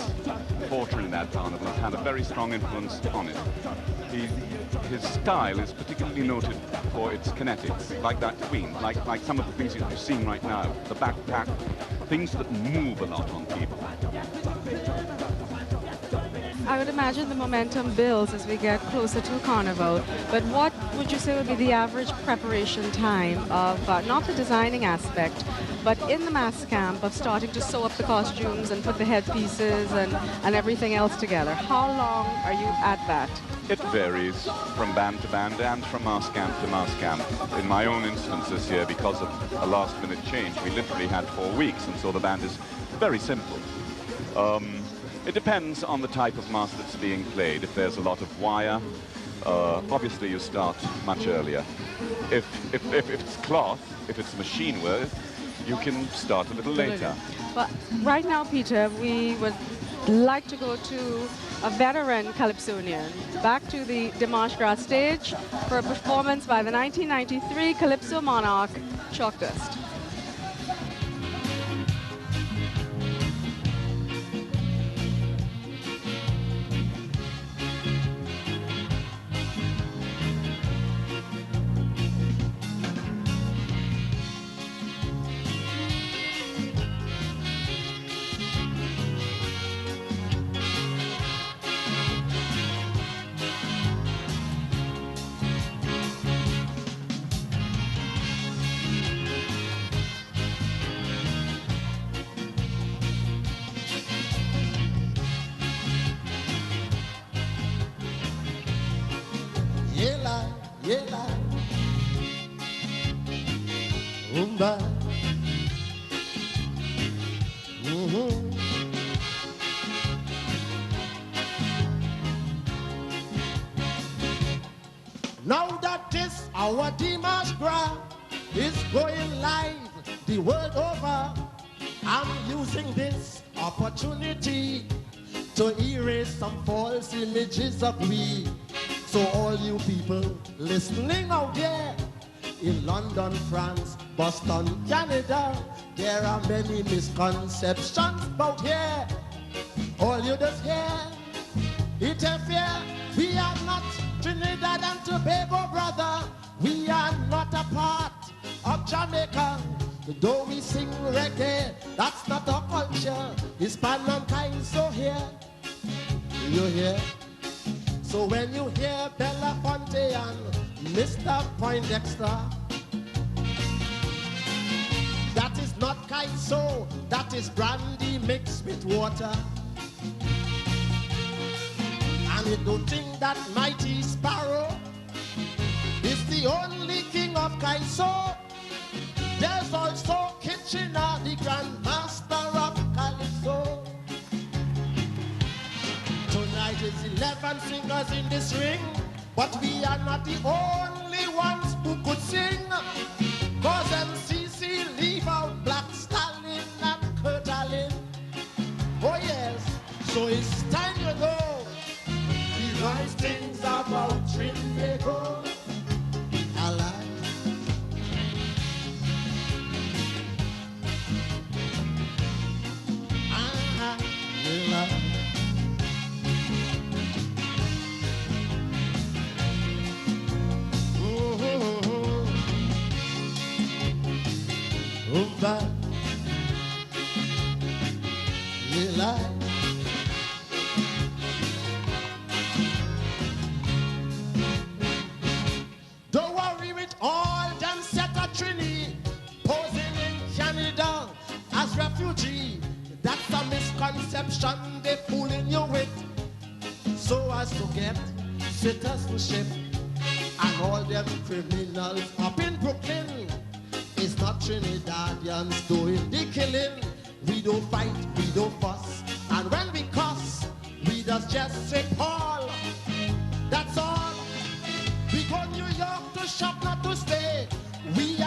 for Trinidad Carnival. Has had a very strong influence on it. His style is particularly noted for its kinetics, like that Queen, like some of the things you've seen right now, the backpack, things that move a lot on people. I would imagine the momentum builds as we get closer to Carnival, but what would you say would be the average preparation time of, not the designing aspect, but in the mass camp of starting to sew up the costumes and put the headpieces and everything else together? How long are you at that? It varies from band to band and from mass camp to mass camp. In my own instance this year, because of a last-minute change, we literally had 4 weeks, and so the band is very simple. It depends on the type of mask that's being played. If there's a lot of wire, obviously you start much earlier. If it's cloth, if it's machine work, you can start a little later. Well, right now, Peter, we would like to go to a veteran Calypsonian, back to the Dimanche Gras stage for a performance by the 1993 Calypso monarch, Chalk Dust. Yela, Umba. Now that this our Dimanche Gras is going live the world over, I'm using this opportunity to erase some false images of we. So all you people listening out there in London, France, Boston, Canada, there are many misconceptions about here. All you just hear, interfere. We are not Trinidad and Tobago, brother. We are not a part of Jamaica. Though we sing reggae, that's not our culture. It's Panam kind, so here, you hear? So when you hear Belafonte and Mr. Poindexter, that is not Kaiso, that is brandy mixed with water. And you don't think that Mighty Sparrow is the only king of Kaiso. There's also Kitchener, the Grand Master of Calypso. Tonight is 11 singers in this ring, but we are not the only ones who could sing. Cause MCC leave out Black Stalin and Kurt Allen. Oh yes, so it's time you know these nice things about Trinbago. Don't worry with all them set a Trini posing in Canada as refugee. That's a misconception they fooling you with, so as to get citizenship. And all them criminals up in Brooklyn is not Trinidadians doing the killing. We don't fight, we don't fuss, and when we cuss, we just say Paul. That's all. We go New York to shop, not to stay. We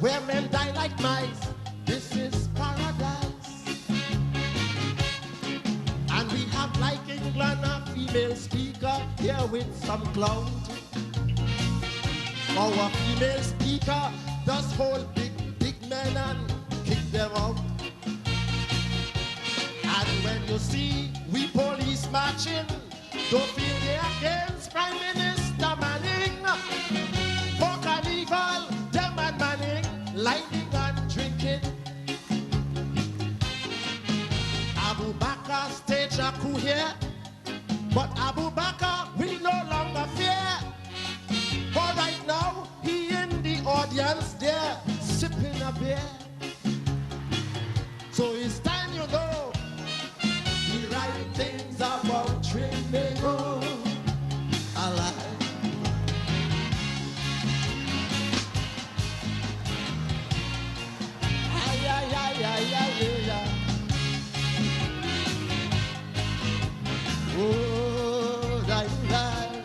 where men die like mice. This is paradise. And we have, like England, a female speaker here with some clout. Our female speaker does hold big men and kick them out. And when you see we police marching, don't feel they against Prime Minister Manning. For carnival, them and Manning, lighting and drinking. Abu Bakr stage a coup here, but Abu Bakr we no longer fear. For right now, he in the audience there, sipping a beer. So it's time you know, he writing things about Trinidad. Alive. Ay, ay, ay, ay, ay, ay. Oh, da, da,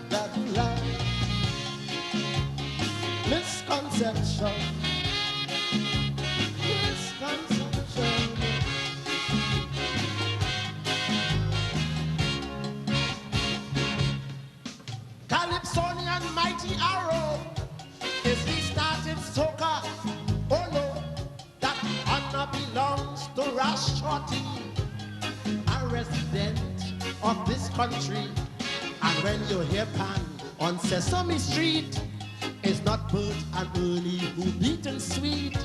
da, da. Misconception. Misconception. Calypsonian mighty arrow is he started soca. Oh no, that honor belongs to Rash Shorty, a resident of this country. And when you hear Pan on Sesame Street, it's not Bert and Ernie who beat and sweet.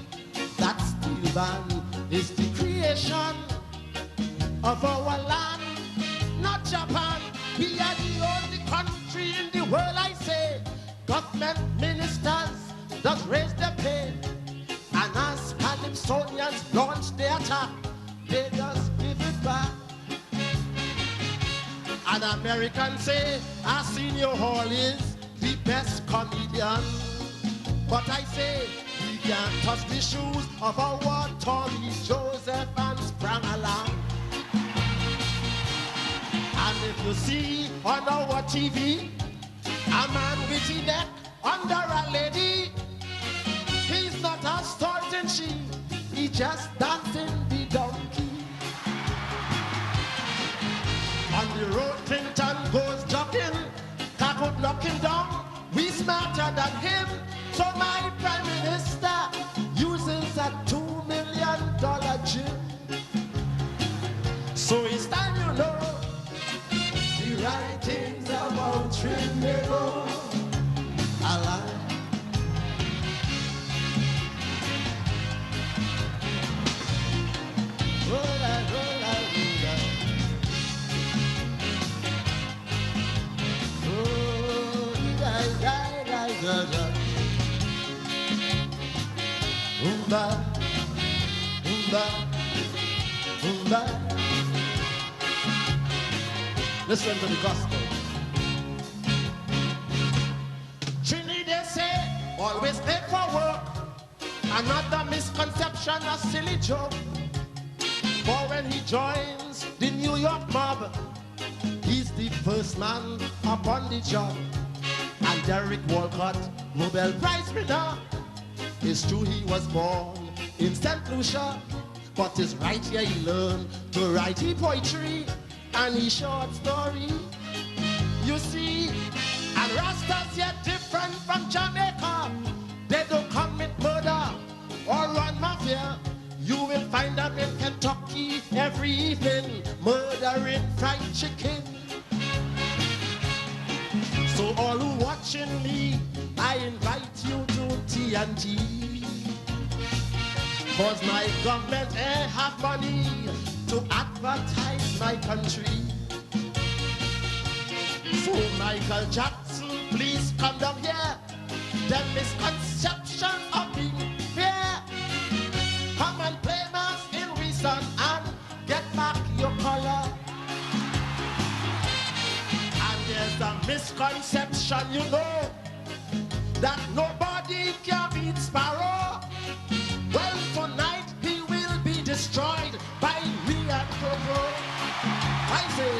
That steel band is the creation of our land, not Japan. We are the only country in the world, I say. Government ministers does raise their pay. And as Calypsonians launch their attack, they just give it back. And Americans say Arsenio Hall is the best comedian. But I say we can't touch the shoes of our Tommy Joseph and Sprang Along. And if you see on our TV a man with his neck under a lady, he's not a starting she, he just dancing the donkey. On the road Clinton goes jogging, could knock him down, we smarter than him. So my Prime Minister uses a $2 million gym. So it's time you know the right things about Trinidad. I like. Umba, umba, umba. Listen to the gospel. Trinidad say, always late for work. Another misconception, a silly joke. For when he joins the New York mob, he's the first man upon the job. And Derek Walcott, Nobel Prize winner. It's true he was born in St. Lucia, but it's right here he learned to write his poetry and his short story. You see, and Rastas yet different from Jamaica. They don't commit murder or run mafia. You will find them in Kentucky every evening, murdering fried chicken. So all who watching me, I invite you to TNT. Cause my government ain't have money to advertise my country. So Michael Jackson, please come down here. The misconception of being fair. Come and play mass in reason and get back your color. There's a misconception, you know, that nobody can beat Sparrow. Well, tonight he will be destroyed by me and Coco. I say,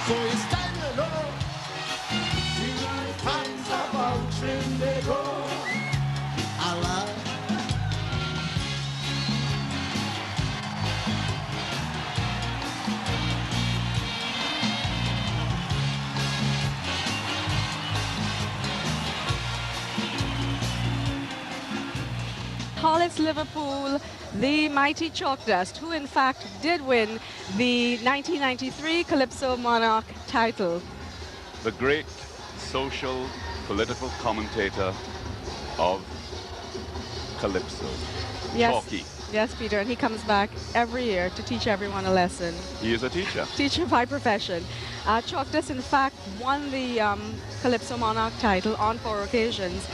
so it's time you know, the facts about Trinidad. Allah. Hollis Liverpool, the mighty Chalk Dust, who in fact did win the 1993 Calypso Monarch title. The great social, political commentator of Calypso, Yes. Chalky. Yes, Peter, and he comes back every year to teach everyone a lesson. He is a teacher. Teacher by profession. Chalk Dust, in fact, won the Calypso Monarch title on 4 occasions.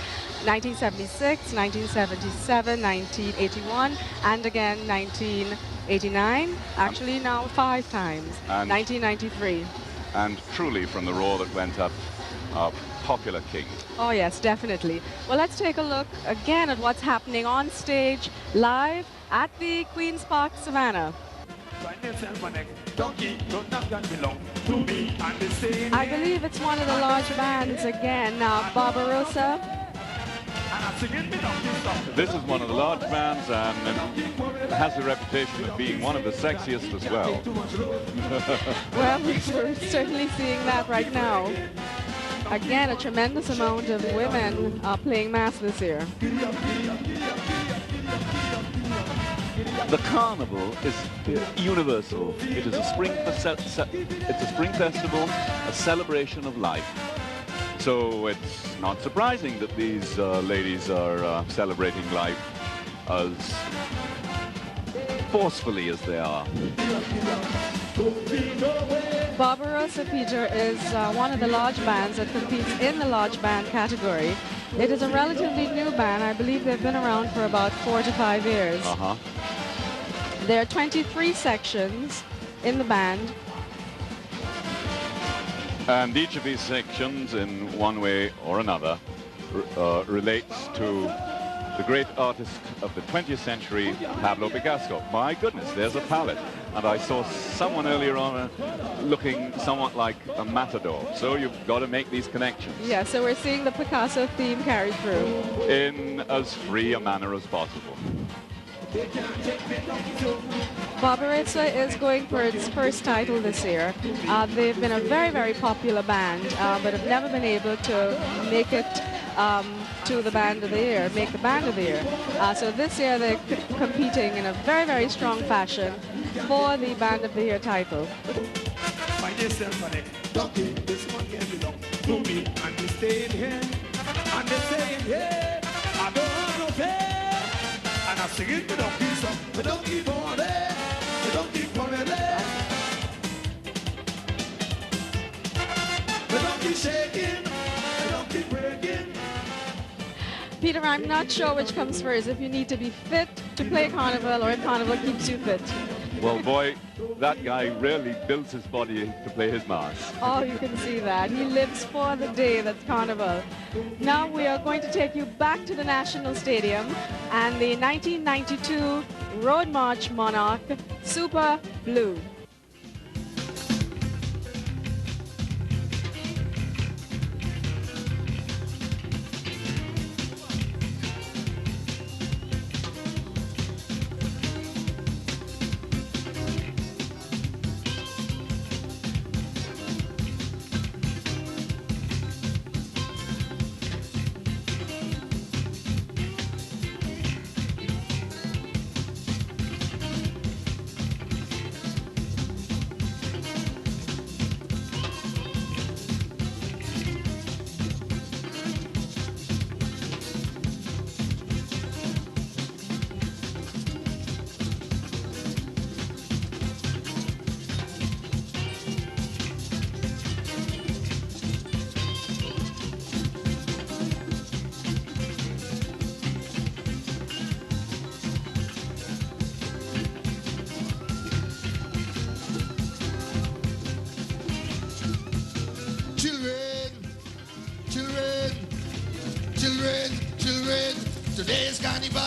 1976, 1977, 1981, and again 1989. Actually, now 5 times. And 1993. And truly, from the roar that went up, a popular king. Oh yes, definitely. Well, let's take a look again at what's happening on stage live at the Queen's Park Savannah. I believe it's one of the large bands again, Barbarossa. This is one of the large bands and has a reputation of being one of the sexiest as well. Well, we're certainly seeing that right now. Again, a tremendous amount of women playing mass this year. The carnival is universal. It is a spring festival, a celebration of life. So it's not surprising that these ladies are celebrating life as forcefully as they are. Barbarossa, Peter, is one of the large bands that competes in the large band category. It is a relatively new band. I believe they've been around for about 4 to 5 years. There are 23 sections in the band. And each of these sections, in one way or another, relates to the great artist of the 20th century, Pablo Picasso. My goodness, there's a palette. And I saw someone earlier on looking somewhat like a matador. So you've got to make these connections. Yeah, so we're seeing the Picasso theme carried through. In as free a manner as possible. Barbarossa is going for its first title this year. They've been a very, very popular band, but have never been able to make it to the band of the year, make the band of the year. So this year they're competing in a very, very strong fashion for the band of the year title. Find yourself on it. Donkey, this one can belong to me. And they staying here. And they saying, yeah, I don't have no pay. And I sing it, the donkey song. The donkey born there. The donkey coming there. The donkey shaking. The donkey breaking. Peter, I'm not sure which comes first, if you need to be fit to play carnival or if carnival keeps you fit. Well, boy, that guy really builds his body to play his mass. Oh, you can see that. He lives for the day that's carnival. Now we are going to take you back to the National Stadium and the 1992 Road March Monarch Super Blue. Today's carnival.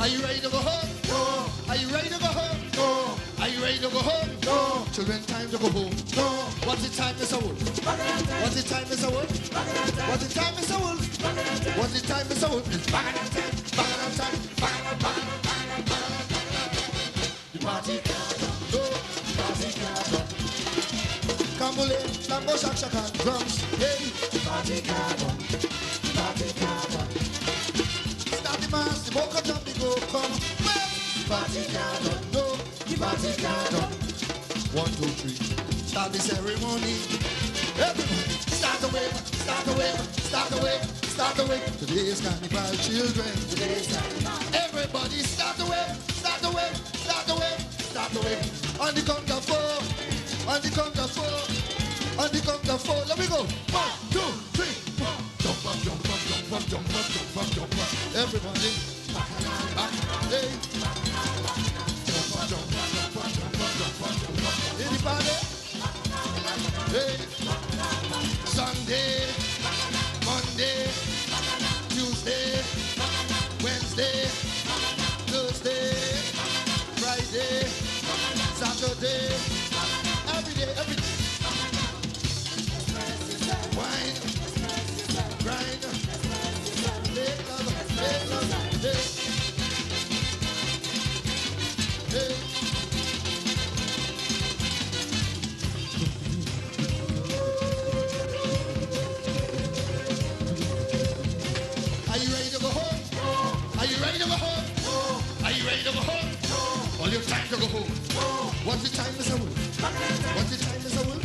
Are you ready to go home? No. Are you ready to go home? No. Are you ready to go home? No. Children, time to go home. No. What's the time, Mr. Wolf? What's the time, Mr. Wolf? What's the time, Mr. Wolf? What's the time, Mr. Wolf? It's back on time. Back on time. Back on time. The party can't stop. No. The party can't stop. Kamule, Lambo Shak Shak and drums. Hey, party carbon, party carbon. Start the mass, the vocal jump, the go come. Party carbon, no, the party carbon. 1, 2, 3. Start the ceremony. Everybody, start the wave, start the wave, start the wave, start the wave. Today's carnival, children. Today's carnival. Everybody, start the wave, start the wave, start the wave, start the wave. On the count of 4, on the count of 4, on the count of 4. Let me go. 1, 2, 3, 4. Jump up, jump up, jump up, jump up, jump up, jump up. Everybody, back, hey. Jump up, jump up, jump up, jump up, jump up, jump up. Anybody? Hey. Sunday, Monday, Tuesday, Wednesday, Thursday, Friday, Saturday, every day, every day. Wine, grind, make love, hey, hey. Are you ready to go home? Are you ready to go home? Are you ready to go home? All your time to go home. What's the time, Mr. Wolf? What's the time, Mr. Wolf?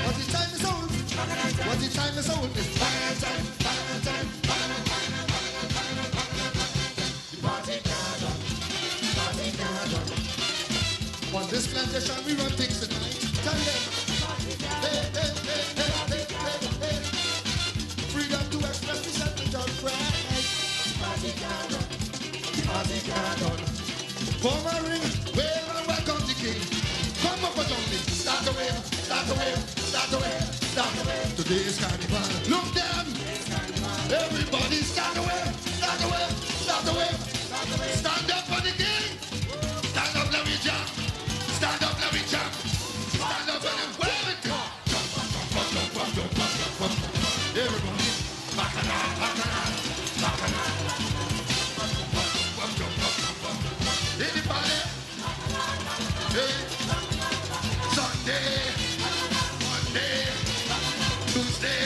What's the time, Mr. Wolf? What's the time, Mr. Wolf? It's bang time, bang time, bang time. The party gathered, party gathered. On this plantation we run things tonight. Tell them, hey, hey, hey, hey, hey, hey, hey. Freedom to express the sentiment of pride. Party gathered, party gathered. Form a ring, wave and welcome the king. Come up a jumping, start the wave, start the wave, start the wave, start the wave. Today's carnival, look them. Everybody start the wave, start the wave, start the wave. Stand up for the king. Stand up, let me jump. Stand up, let me jump. Stand up and then wave it. Jump up, jump up, jump up, jump up, jump up. Everybody, bacchanal, bacchanal, bacchanal. Anybody? Hey. Sunday, Monday, Tuesday,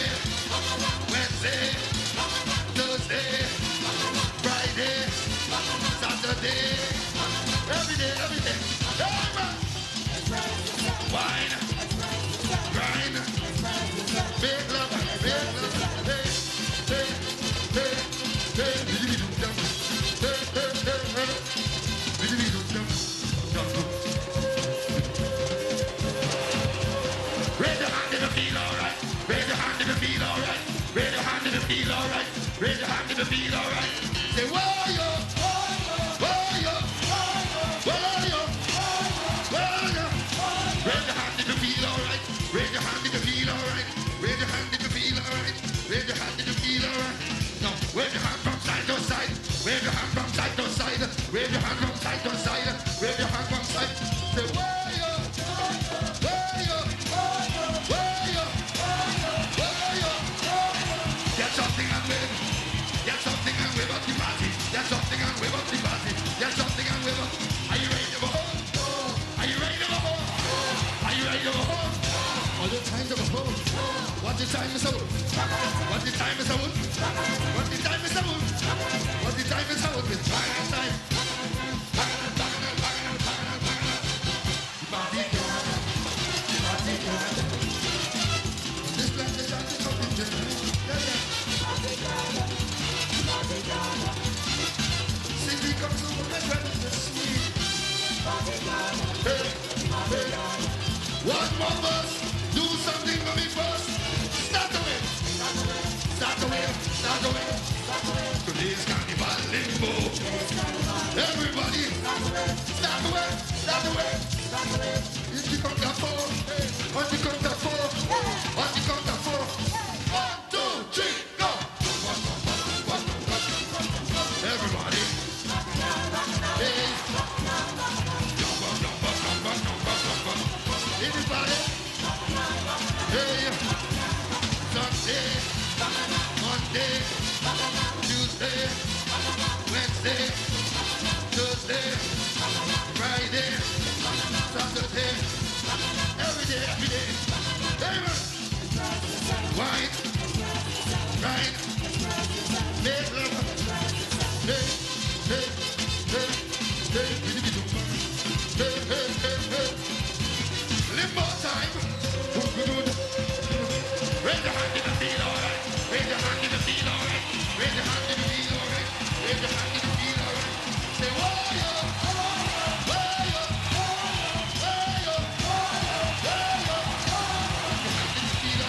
Wednesday, Thursday, Friday, Saturday, every day, every day. Hey, wine, grind, make love, hey, hey, hey, hey, hey, raise your hand if you feel alright. Raise your hand if you feel alright. Raise your hand if you feel alright. Raise your hand if you feel alright. Say warrior, warrior, warrior, warrior. Raise your hand if you feel alright. Raise your hand if you feel alright. Raise your hand if you feel alright. Raise your hand if you feel alright. Now wave your hand from side to side. Wave your hand from side to side. Wave your hand from side to side. Wave your hand from side. Say warrior, warrior, warrior, warrior. Get something and wave. Get something and wave up the party. Get something and wave up the party. Get something and wave up. Are you ready to go home? Are you ready to go home? Are you ready to go home? All the time to go home. What's the time, Mr. Wolf? What's the time, Mr. Wolf? What's the time, Mr. Wolf? What's the time, Mr. Wolf? It's bacchanal time. Bacchanal, bacchanal, bacchanal, bacchanal, bacchanal. Party gathered, party gathered. This plantation is coming to me. Party gathered, party gathered. City comes to the friends is sweet. Party gathered, hey, hey. One more bus, do something for me first. Start the wave, start the wave, start the wave, start the wave. Today's carnival limbo. Everybody, start the wave, start the wave, start the wave, start the wave. If you count to 4, on the count of 4, on the count of 4. 1, 2, 3, go. Everybody, hey. Jump up, jump up, jump up, jump up, jump up. Anybody? Hey, Sunday, Monday, Tuesday, Wednesday, Thursday, Friday, Saturday, every day, every day. Raise your hand if you feel alright. Raise your hand if you feel alright. Raise your hand if you feel alright. Raise your hand if you feel alright. Say, whoa, yo, whoa, yo, whoa, yo, whoa, yo.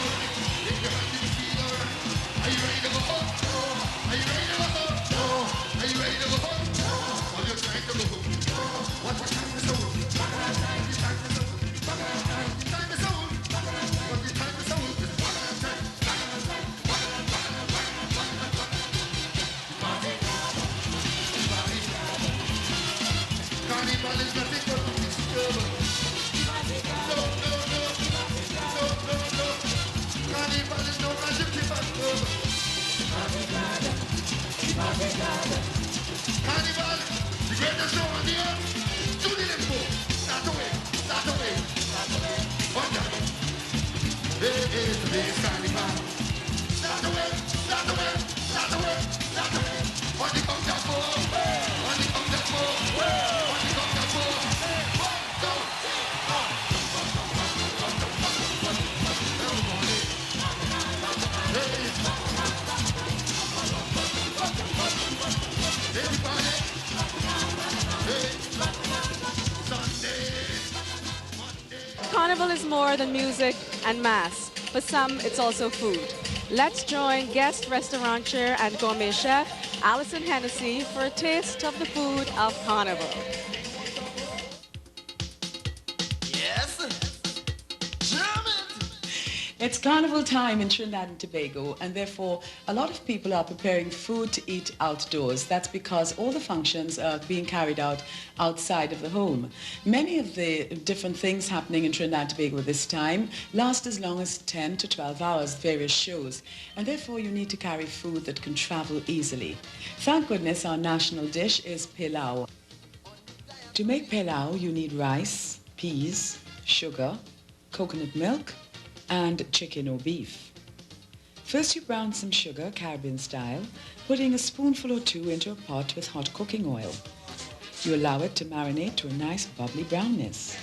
Raise your hand if you feel alright. Are you ready to go home? Are you ready to go home? Are you ready to go home? Or you're trying to go home? What's the time is over? The time is over. The time is over. What the time is over? It's time. Carnival is nothing but to discover. No. Carnival is no magic if I cover. Carnival, the greatest show on the earth. Do the limbo. Start away. One time. Hey, today's carnival. Start away. On the count of four. On the count of four. On the count of four. 1, 2, 3. Everybody. Carnival is more than music and mass. For some, it's also food. Let's join guest restaurateur and gourmet chef Alison Hennessy for a taste of the food of Carnival. It's carnival time in Trinidad and Tobago, and therefore a lot of people are preparing food to eat outdoors. That's because all the functions are being carried out outside of the home. Many of the different things happening in Trinidad and Tobago this time last as long as 10 to 12 hours, various shows, and therefore you need to carry food that can travel easily. Thank goodness our national dish is pilau. To make pilau, you need rice, peas, sugar, coconut milk, and chicken or beef. First you brown some sugar, Caribbean style, putting a spoonful or two into a pot with hot cooking oil. You allow it to marinate to a nice bubbly brownness.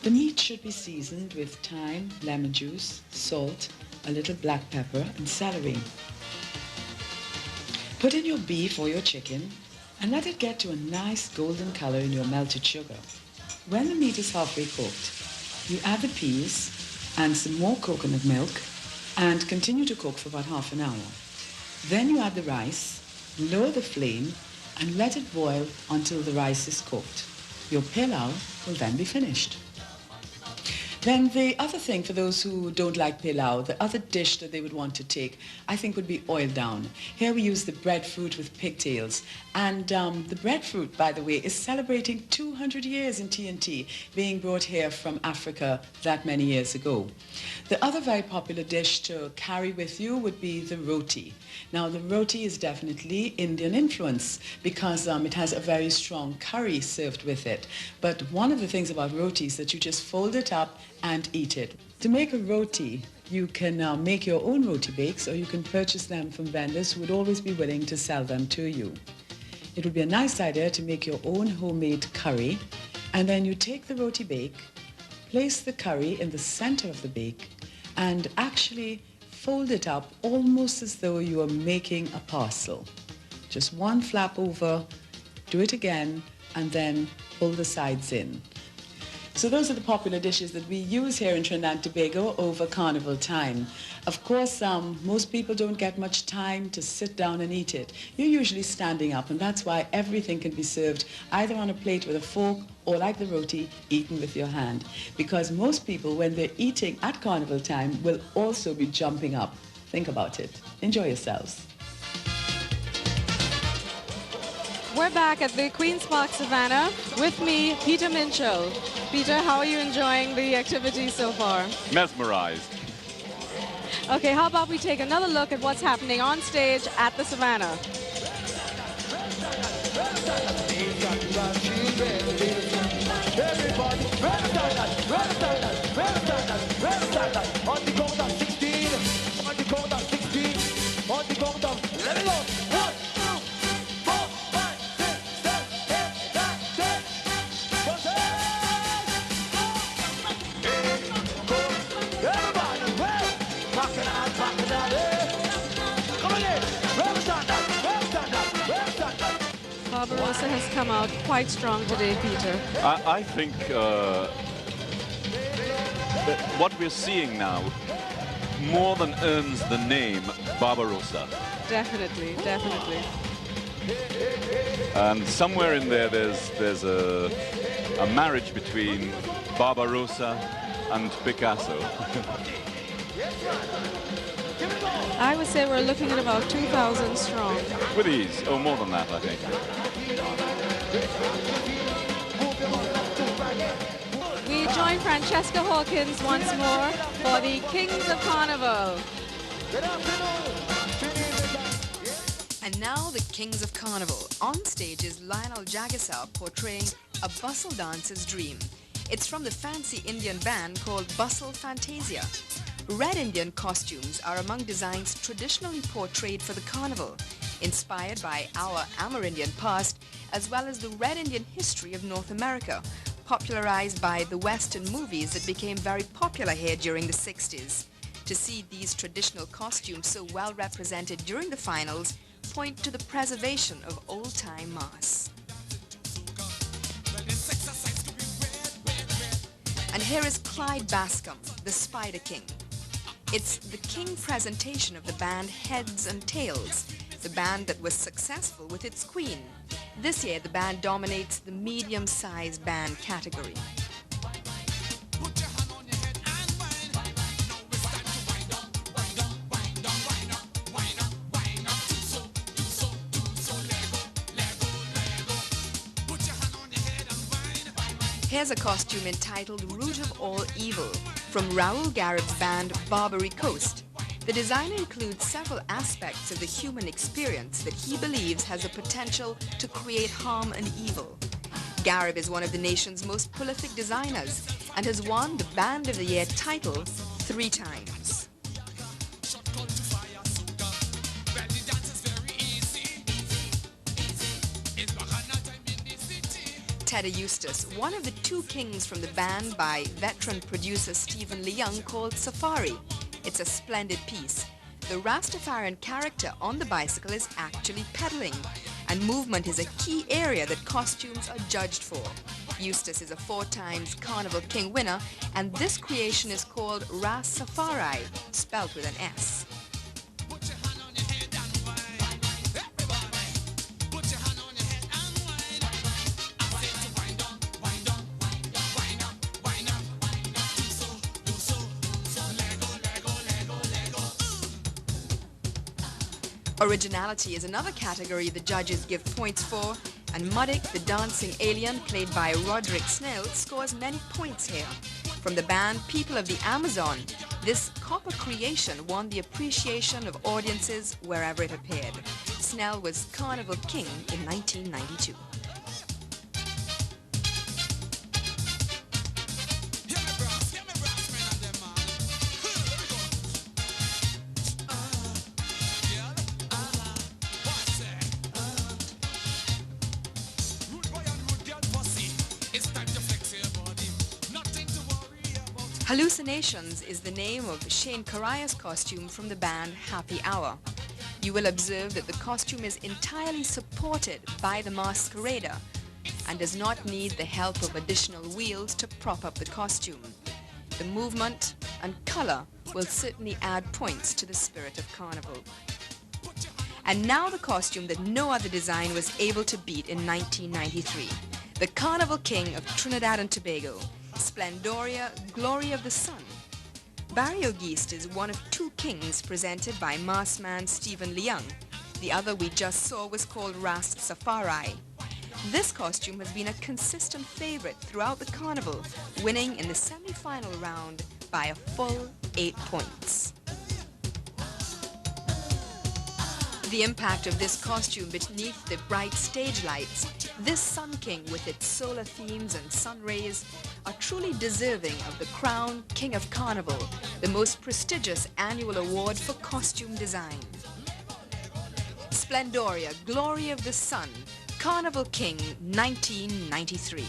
The meat should be seasoned with thyme, lemon juice, salt, a little black pepper and celery. Put in your beef or your chicken and let it get to a nice golden color in your melted sugar. When the meat is halfway cooked, you add the peas and some more coconut milk and continue to cook for about half an hour. Then you add the rice, lower the flame and let it boil until the rice is cooked. Your pilau will then be finished. Then the other thing for those who don't like pilau, the other dish that they would want to take, I think would be oil down. Here we use the breadfruit with pigtails. And the breadfruit, by the way, is celebrating 200 years in TNT, being brought here from Africa that many years ago. The other very popular dish to carry with you would be the roti. Now, the roti is definitely Indian influence because it has a very strong curry served with it. But one of the things about roti is that you just fold it up and eat it. To make a roti, you can make your own roti bakes or you can purchase them from vendors who would always be willing to sell them to you. It would be a nice idea to make your own homemade curry, and then you take the roti bake, place the curry in the center of the bake, and actually fold it up almost as though you are making a parcel. Just one flap over, do it again, and then pull the sides in. So those are the popular dishes that we use here in Trinidad and Tobago over carnival time. Of course, most people don't get much time to sit down and eat it. You're usually standing up, and that's why everything can be served either on a plate with a fork or, like the roti, eaten with your hand. Because most people, when they're eating at carnival time, will also be jumping up. Think about it. Enjoy yourselves. We're back at the Queen's Park Savannah. With me, Peter Minchell. Peter, how are you enjoying the activity so far? Mesmerized. Okay, how about we take another look at what's happening on stage at the Savannah? Rockin' Barbarossa has come out quite strong today, Peter. I think that what we're seeing now more than earns the name Barbarossa. Definitely, definitely. And somewhere in there, there's a marriage between Barbarossa and Picasso. I would say we're looking at about 2,000 strong. With ease, or more than that, I think. We join Francesca Hawkins once more for the Kings of Carnival. And now the Kings of Carnival. On stage is Lionel Jagasaw portraying a bustle dancer's dream. It's from the fancy Indian band called Bustle Fantasia. Red Indian costumes are among designs traditionally portrayed for the carnival, inspired by our Amerindian past as well as the Red Indian history of North America, popularized by the Western movies that became very popular here during the 60s. To see these traditional costumes so well represented during the finals point to the preservation of old-time mass. And here is Clyde Bascom, the Spider King. It's the king presentation of the band Heads and Tails, the band that was successful with its queen. This year, the band dominates the medium-sized band category. Here's a costume entitled Root of All Evil from Raoul Garib's band Barbary Coast. The design includes several aspects of the human experience that he believes has the potential to create harm and evil. Garib is one of the nation's most prolific designers and has won the Band of the Year title 3 times. Teddy Eustace, one of the 2 kings from the band by veteran producer Stephen Leung called Safari. It's a splendid piece. The Rastafarian character on the bicycle is actually pedaling, and movement is a key area that costumes are judged for. Eustace is a 4 times Carnival King winner, and this creation is called Ras Safari, spelled with an S. Originality is another category the judges give points for, and Muddick, the dancing alien played by Roderick Snell, scores many points here. From the band People of the Amazon, this copper creation won the appreciation of audiences wherever it appeared. Snell was Carnival King in 1992. Hallucinations is the name of Shane Karaya's costume from the band Happy Hour. You will observe that the costume is entirely supported by the masquerader and does not need the help of additional wheels to prop up the costume. The movement and color will certainly add points to the spirit of Carnival. And now the costume that no other design was able to beat in 1993. The Carnival King of Trinidad and Tobago, Splendoria, Glory of the Sun. Barry O'Geist is one of 2 kings presented by maskman Stephen Leung. The other we just saw was called Ras Safari. This costume has been a consistent favorite throughout the carnival, winning in the semi-final round by a full 8 points. The impact of this costume beneath the bright stage lights, this Sun King with its solar themes and sun rays, are truly deserving of the crown King of Carnival, the most prestigious annual award for costume design. Splendoria, Glory of the Sun, Carnival King 1993.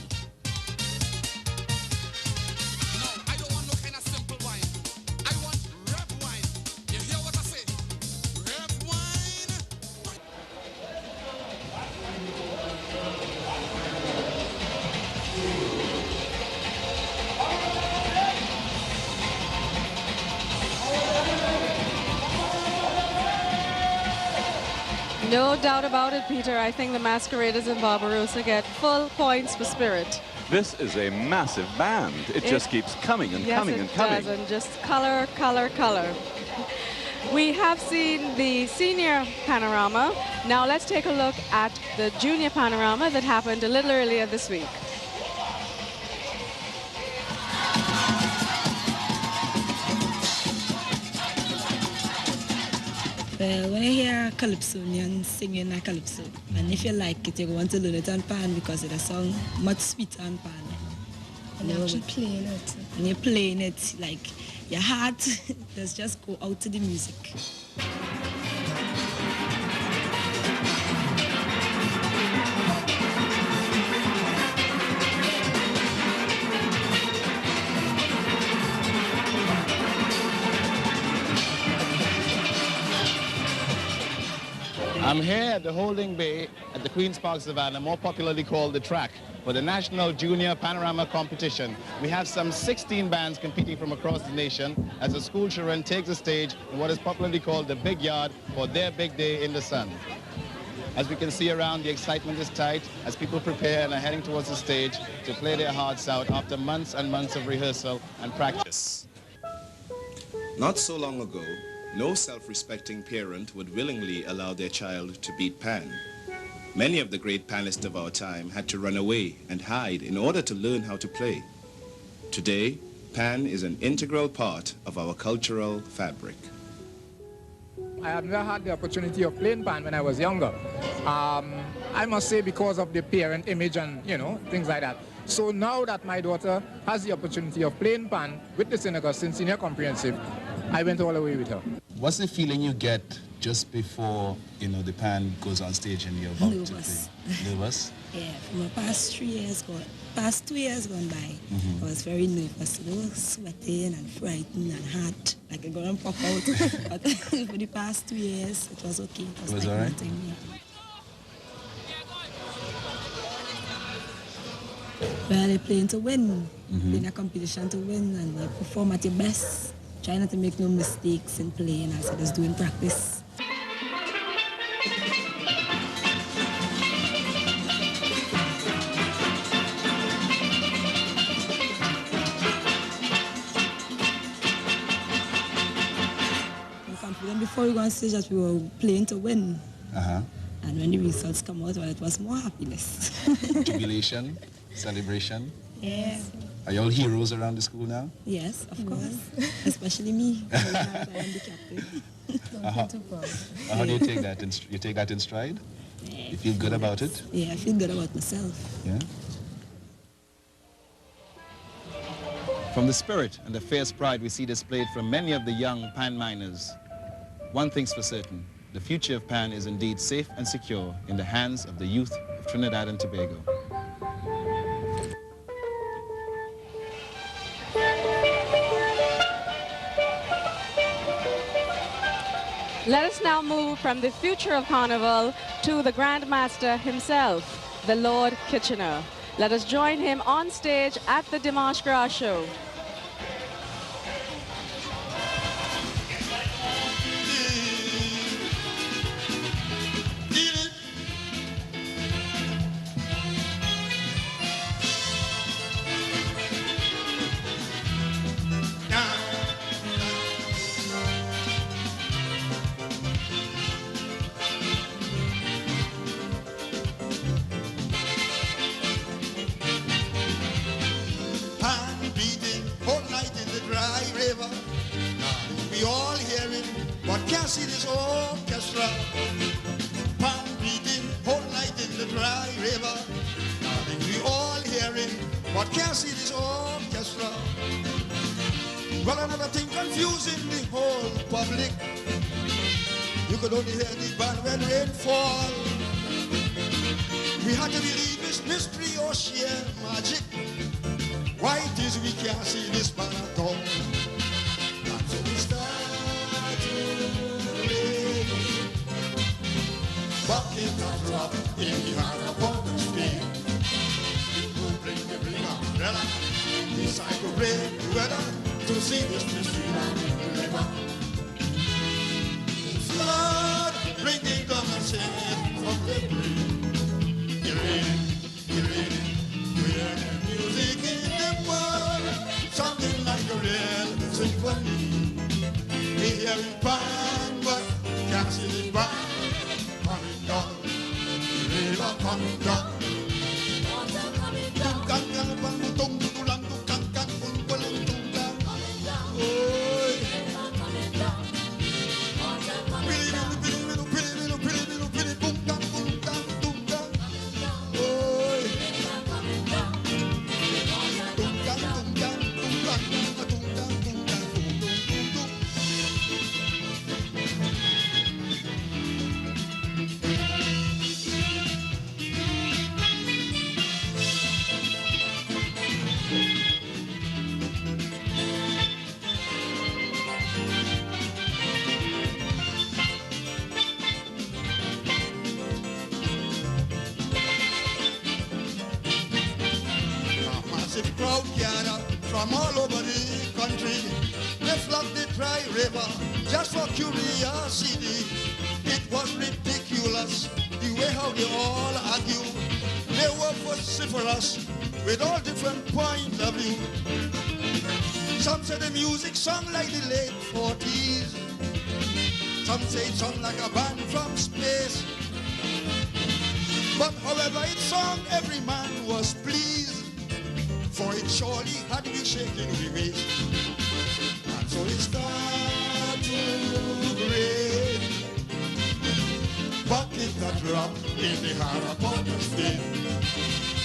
No doubt about it, Peter. I think the masqueraders in Barbarossa get full points for spirit. This is a massive band. It just keeps coming and coming and coming. Yes, it does, and just color, color, color. We have seen the senior panorama. Now let's take a look at the junior panorama that happened a little earlier this week. Well, when you hear a calypsonian singing a calypso, and if you like it, you want to learn it on pan because it's a song much sweeter on pan. And you're actually playing it. And you're playing it, like your heart does just go out to the music. I'm here at the Holding Bay at the Queen's Park Savannah, more popularly called the Track, for the National Junior Panorama Competition. We have some 16 bands competing from across the nation as the school children take the stage in what is popularly called the Big Yard for their big day in the sun. As we can see around, the excitement is tight as people prepare and are heading towards the stage to play their hearts out after months and months of rehearsal and practice. Not so long ago, no self-respecting parent would willingly allow their child to beat Pan. Many of the great panists of our time had to run away and hide in order to learn how to play. Today, Pan is an integral part of our cultural fabric. I had never had the opportunity of playing Pan when I was younger. I must say because of the parent image and, you know, things like that. So now that my daughter has the opportunity of playing Pan with the St. Augustine Senior Comprehensive, I went all the way with her. What's the feeling you get just before, you know, the pan goes on stage and you're about to play? Nervous? Yeah, for the past 2 years gone by, I was very nervous, you know, sweating and frightened and hot, like I'm going to pop out. But for the past 2 years, it was okay. It was like all right? nothing, yeah. Well, they're playing to win, playing a competition to win, and they perform at your best. Try not to make no mistakes in playing as I was doing practice. I'm confident before we go on stage that we were playing to win. And when the results come out, well, it was more happiness. Jubilation, celebration. Yeah. Are you all heroes around the school now? Yes, of course. Especially me. I am the captain. How do you take that? You take that in stride? Yeah, you feel good about it? Yeah, I feel good about myself. Yeah. From the spirit and the fierce pride we see displayed from many of the young Pan miners, one thing's for certain, the future of Pan is indeed safe and secure in the hands of the youth of Trinidad and Tobago. Let us now move from the future of Carnival to the Grand Master himself, the Lord Kitchener. Let us join him on stage at the Dimanche Gras show. See this orchestra, pan beating whole night in the dry river. Darling, we all hearing, but can't see this orchestra. Well, another thing confusing the whole public. You could only hear the band when rain fall. We had to believe it's mystery or sheer magic. Why it is we can't see this band at all? That's what we start. Bucket of drop in the heart of Port Spain. People bring the umbrella, decide to break the weather to see this mystery land in the river. Flood, bringing down and saying. hearing pan, but can't see the pan coming down. The river coming down. Water coming down. Crowd gather from all over the country. They flocked the dry river just for curiosity. It was ridiculous the way how they all argue. They were vociferous with all different points of view. Some say the music sung like the late 40s. Some say it sung like a band from space. But however it sung, every man was pleased. For it surely had been shaking the waist. And so it started to rain. But it got dropped in the Harry Potter state.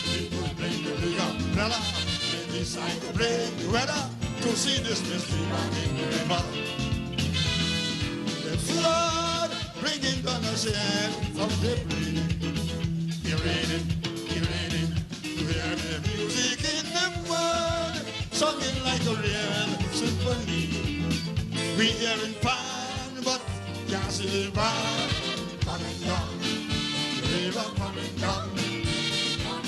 People bring the big umbrella. They decide to break the weather to see this mystery man in the river. The flood bringing down a sand of debris. Raining, to hear the music in the mud, singing like a real symphony. We hearing pan, but can't see the pan coming down, the river coming down.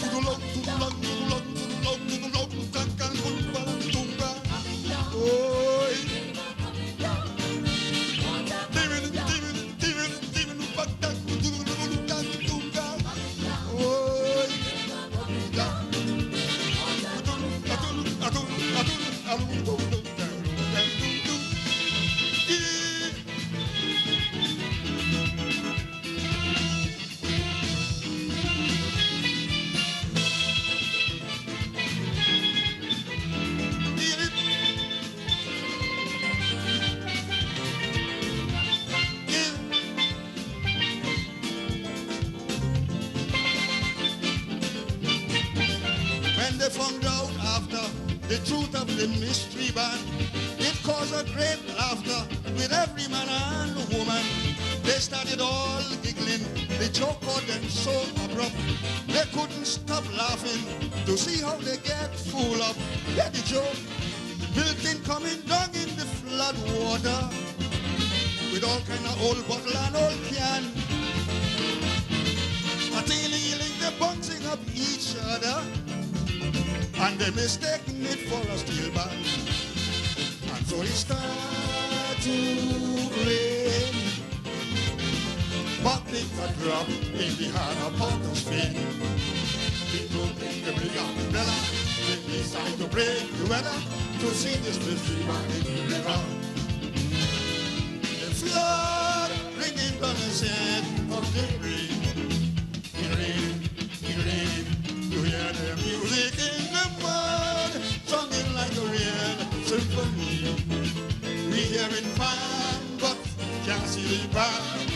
Tudulong, tudulong, tudulong, tudulong, tudulong, kankan, kumba, tumba. Oh, they found out after the truth of the mystery band, it caused a great laughter with every man and woman. They started all giggling. The joke got them so abrupt they couldn't stop laughing to see how they get full up. Yeah, the joke, Milton coming down in the flood water with all kind of old bottle and old can. Until they bouncing up each other. And they mistaken it for a steel band. And so it started to rain. But it got dropped in the Harry Potter's feet. People bring the big umbrella. They decide to break the weather to see this mystery man in the river. The flood bringing down the sand of debris. It rained, you hear the music in the mud, singing like a real symphony. We hearing fine, but can't see the band.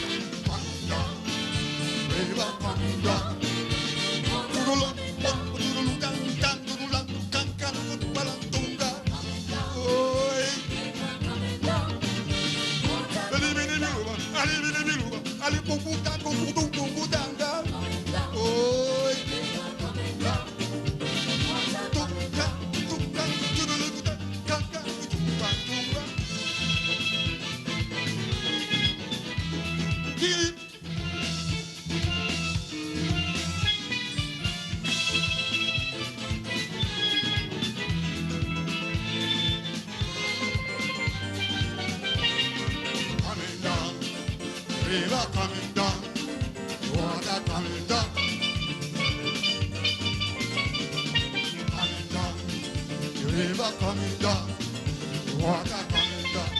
Coming down, river coming down. Tudulong, tudulong, kan, tudulong, kan, tudulong, tunga. Oi. Ali pumputan, pumputung, pumputan, kan. Oi. River coming down, water coming down, coming down, the river coming down, water coming down.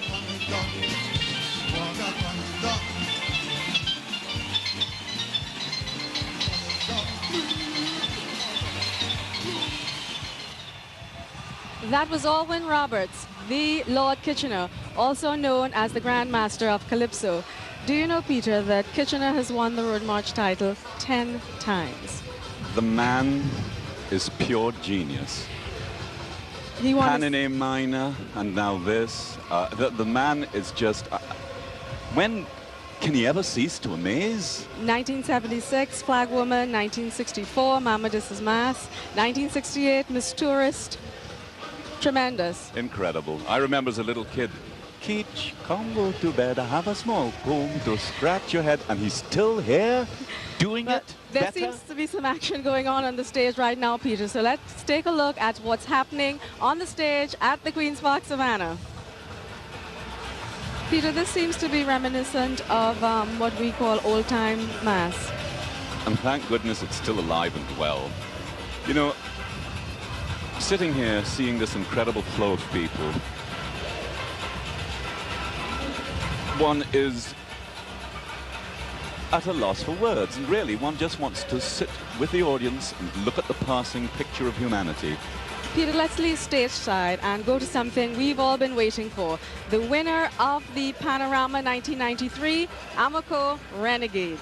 upon the duck, walk upon the duck. That was Alwyn Roberts, the Lord Kitchener, also known as the Grand Master of Calypso. Do you know, Peter, that Kitchener has won the Road March title 10 times? The man is pure genius. He won Pan in A minor, and now this. The man is just... when can he ever cease to amaze? 1976, Flag Woman. 1964, Mama This Is Mass. 1968, Miss Tourist. Tremendous. Incredible. I remember as a little kid, Keach, come go to bed, I have a small comb to scratch your head, and he's still here doing it There better. seems to be some action going on the stage right now, Peter. So let's take a look at what's happening on the stage at the Queen's Park Savannah. Peter, this seems to be reminiscent of what we call old-time mass. And thank goodness it's still alive and well. You know, sitting here, seeing this incredible flow of people, one is at a loss for words, and really one just wants to sit with the audience and look at the passing picture of humanity. Peter, let's leave stage side and go to something we've all been waiting for. The winner of the Panorama 1993, Amoco Renegades.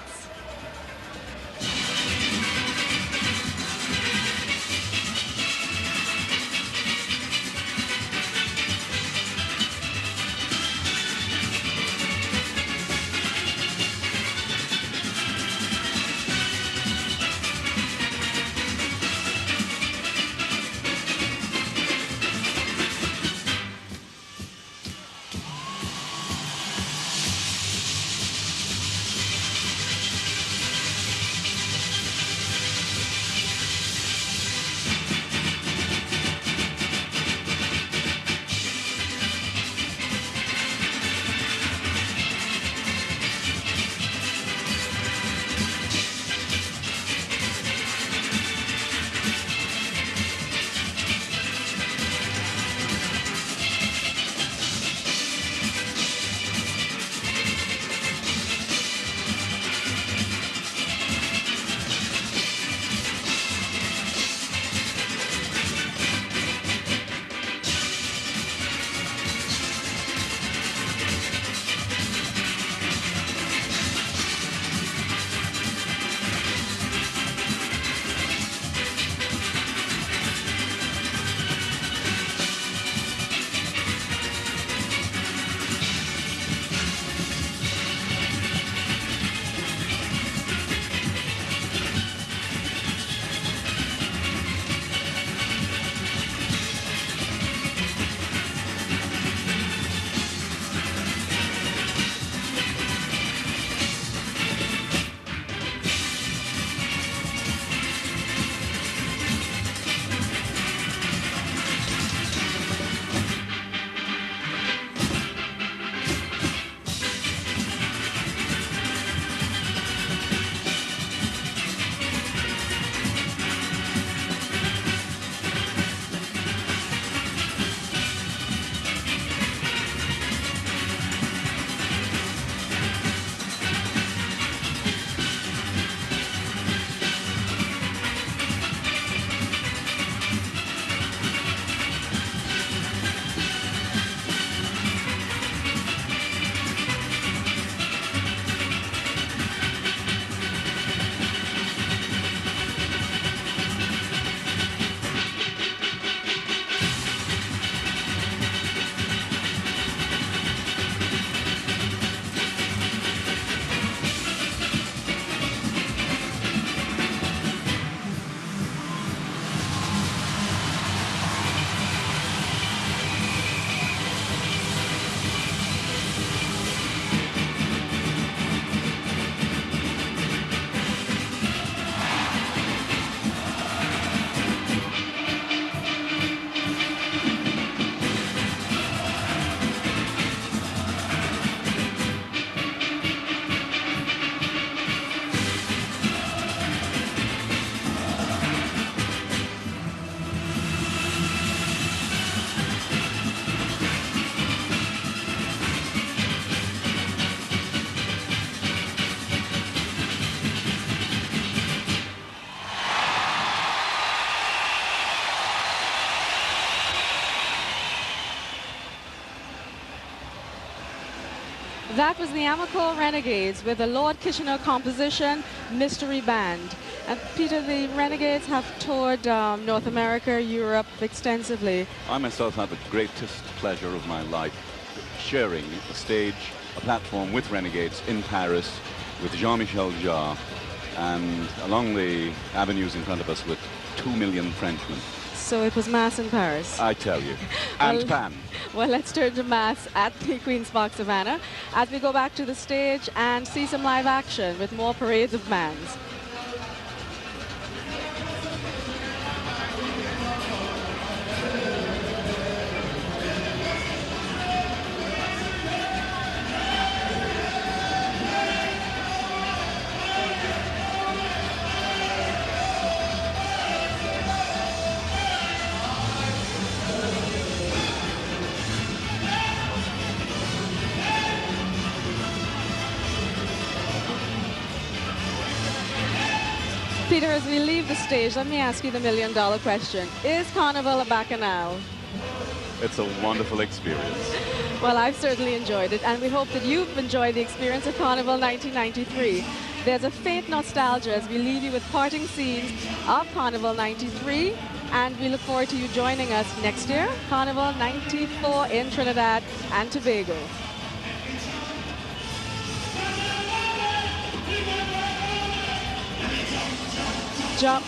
That was the Amoco Renegades with the Lord Kitchener composition, Mystery Band. And Peter, the Renegades have toured North America, Europe extensively. I myself had the greatest pleasure of my life sharing a stage, a platform with Renegades in Paris with Jean-Michel Jarre, and along the avenues in front of us with 2 million Frenchmen. So it was Mass in Paris. I tell you. And Pan. Well, let's turn to Mass at the Queen's Park Savannah as we go back to the stage and see some live action with more parades of bands. Peter, as we leave the stage, let me ask you the million-dollar question. Is Carnival a bacchanal? It's a wonderful experience. Well, I've certainly enjoyed it, and we hope that you've enjoyed the experience of Carnival 1993. There's a faint nostalgia as we leave you with parting scenes of Carnival 93, and we look forward to you joining us next year, Carnival 94 in Trinidad and Tobago. Jump.